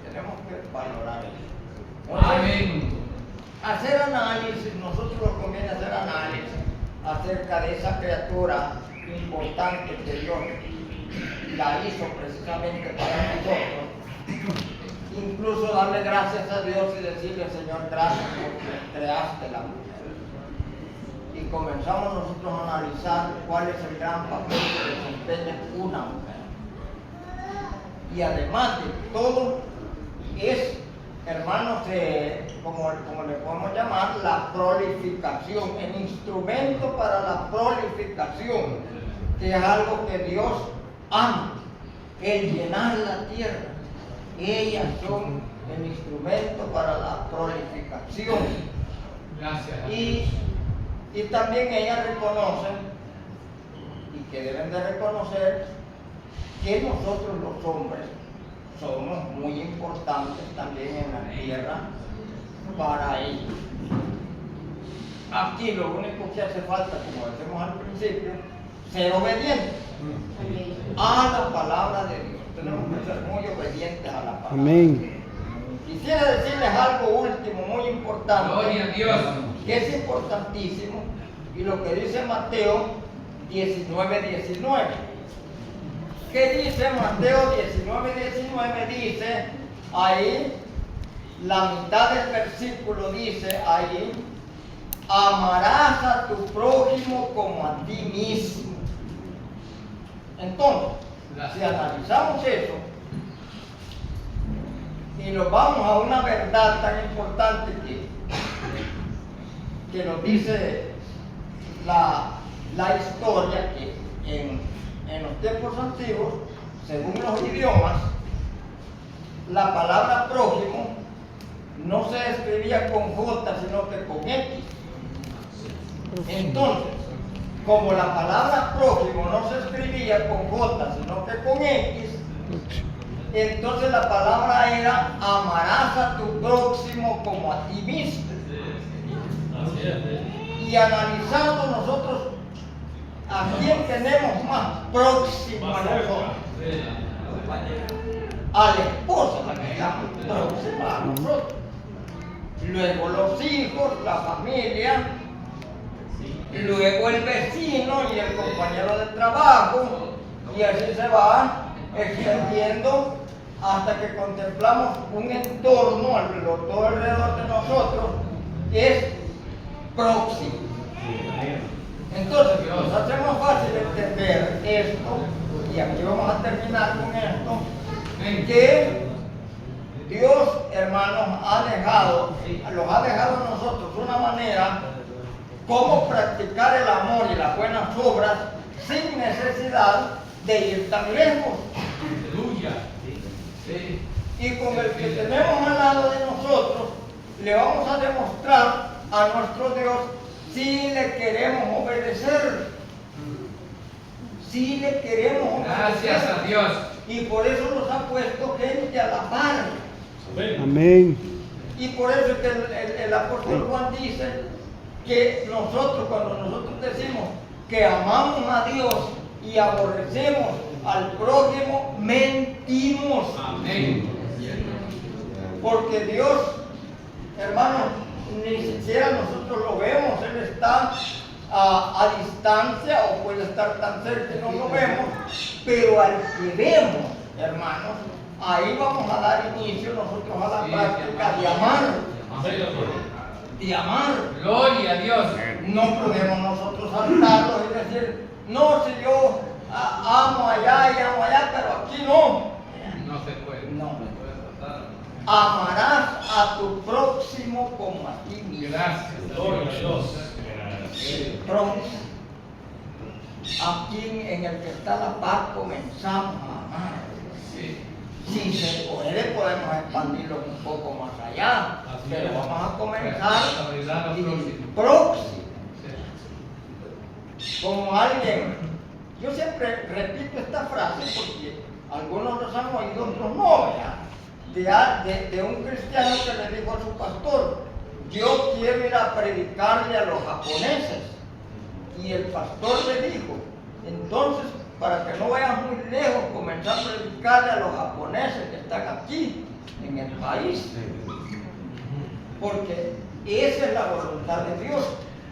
tenemos que valorar eso. Amén. Hacer análisis, nosotros nos conviene hacer análisis acerca de esa criatura importante que Dios la hizo precisamente para nosotros. Incluso darle gracias a Dios y decirle, Señor, gracias porque creaste la mujer. Y comenzamos nosotros a analizar cuál es el gran papel que desempeña una mujer. Y además de todo, es, hermanos, como le podemos llamar, la prolificación, el instrumento para la prolificación, que es algo que Dios ama, el llenar la tierra. Ellas son el instrumento para la prolificación. Gracias. Y también ellas reconocen, y que deben de reconocer, que nosotros los hombres somos muy importantes también en la tierra para ellos. Aquí lo único que hace falta, como decimos al principio, ser obedientes a la palabra de Dios. Tenemos que ser muy obedientes a la palabra. Amén. Quisiera decirles algo último, muy importante, Gloria a Dios. que es importantísimo, y lo que dice Mateo 19:19. ¿Qué dice Mateo 19:19? Dice ahí, la mitad del versículo dice ahí, amarás a tu prójimo como a ti mismo. Entonces, si analizamos eso y nos vamos a una verdad tan importante que nos dice la historia, que en los tiempos antiguos, según los idiomas, la palabra prójimo no se escribía con J, sino que con X. Entonces, como la palabra prójimo no se escribía con J, sino que con X, entonces la palabra era amarás a tu próximo como a ti mismo. Y analizando nosotros a quién tenemos más próximo a nosotros, a la esposa, la que estamos próxima a nosotros. Luego los hijos, la familia, luego el vecino y el compañero de trabajo, y así se va extendiendo hasta que contemplamos un entorno todo alrededor de nosotros que es próximo. Entonces, nos hace más fácil entender esto, y aquí vamos a terminar con esto, que Dios, hermanos, nos ha dejado a nosotros una manera cómo practicar el amor y las buenas obras sin necesidad de ir tan lejos. Aleluya. Sí. Y con el que tenemos al lado de nosotros, le vamos a demostrar a nuestro Dios si le queremos obedecer. Si le queremos obedecer. Gracias a Dios. Y por eso nos ha puesto gente a la par. Amén. Y por eso es que el apóstol Juan dice que cuando nosotros decimos que amamos a Dios y aborrecemos al prójimo, mentimos. Amén. Porque Dios, hermanos, ni siquiera nosotros lo vemos. Él está a distancia o puede estar tan cerca que no lo vemos, pero al que vemos, hermanos, ahí vamos a dar inicio nosotros a la práctica de amar. De amar. Gloria a Dios. No podemos nosotros saltarlos y decir, no, si yo amo allá y amo allá, pero aquí no. No se puede. No. Amarás a tu próximo como a ti mismo. Gracias. Gloria a Dios. Próximo. Aquí en el que está la paz comenzamos a amar. Sí. Si se puede, podemos expandirlo un poco más allá, Así pero es. vamos a comenzar Responsabilidad al próximo. próximo. Sí. Como alguien, yo siempre repito esta frase porque algunos los han oído, otros no, ¿verdad? De un cristiano que le dijo a su pastor, yo quiero ir a predicarle a los japoneses. Y el pastor le dijo, entonces, para que no vayas muy lejos, comenzar a predicarle a los japoneses que están aquí, en el país. Porque esa es la voluntad de Dios,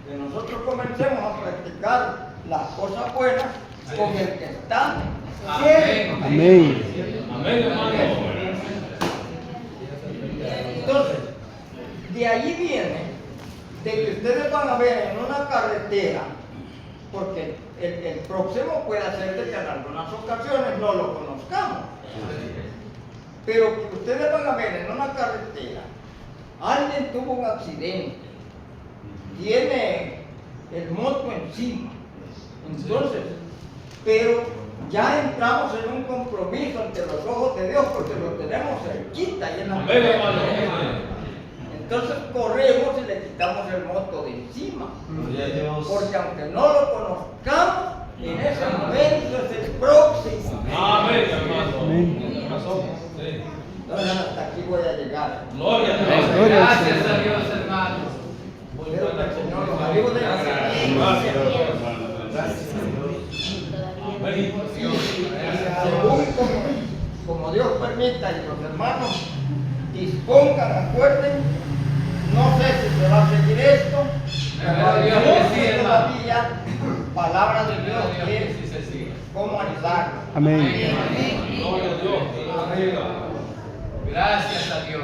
que nosotros comencemos a practicar las cosas buenas con el que está cerca. Amén. Amén, hermano. Entonces, de ahí viene de que ustedes van a ver en una carretera, porque el próximo puede hacer de que en algunas ocasiones no lo conozcamos, pero que ustedes van a ver en una carretera, alguien tuvo un accidente, tiene el moto encima, entonces, pero ya entramos en un compromiso ante los ojos de Dios porque lo tenemos cerquita y en la Amén, hermano. Entonces corremos y le quitamos el moto de encima. Porque aunque no lo conozcamos, en ese momento es el próximo. Amén, hermano. Amén. Tienes razón. Sí. Entonces hasta aquí voy a llegar. Gloria a Dios. Gloria al Gracias Señor. a Dios, hermano. Espero que el Señor los ayude. Gracias, hermano. Amén. Según como Dios permita y los hermanos dispongan, acuerden, no sé si se va a seguir esto, pero hay Dios que sí, mucho hermano. todavía palabra de Dios que es Sí se sigue. cómo ayudarlo. Amén. Gloria a Dios. Gracias a Dios.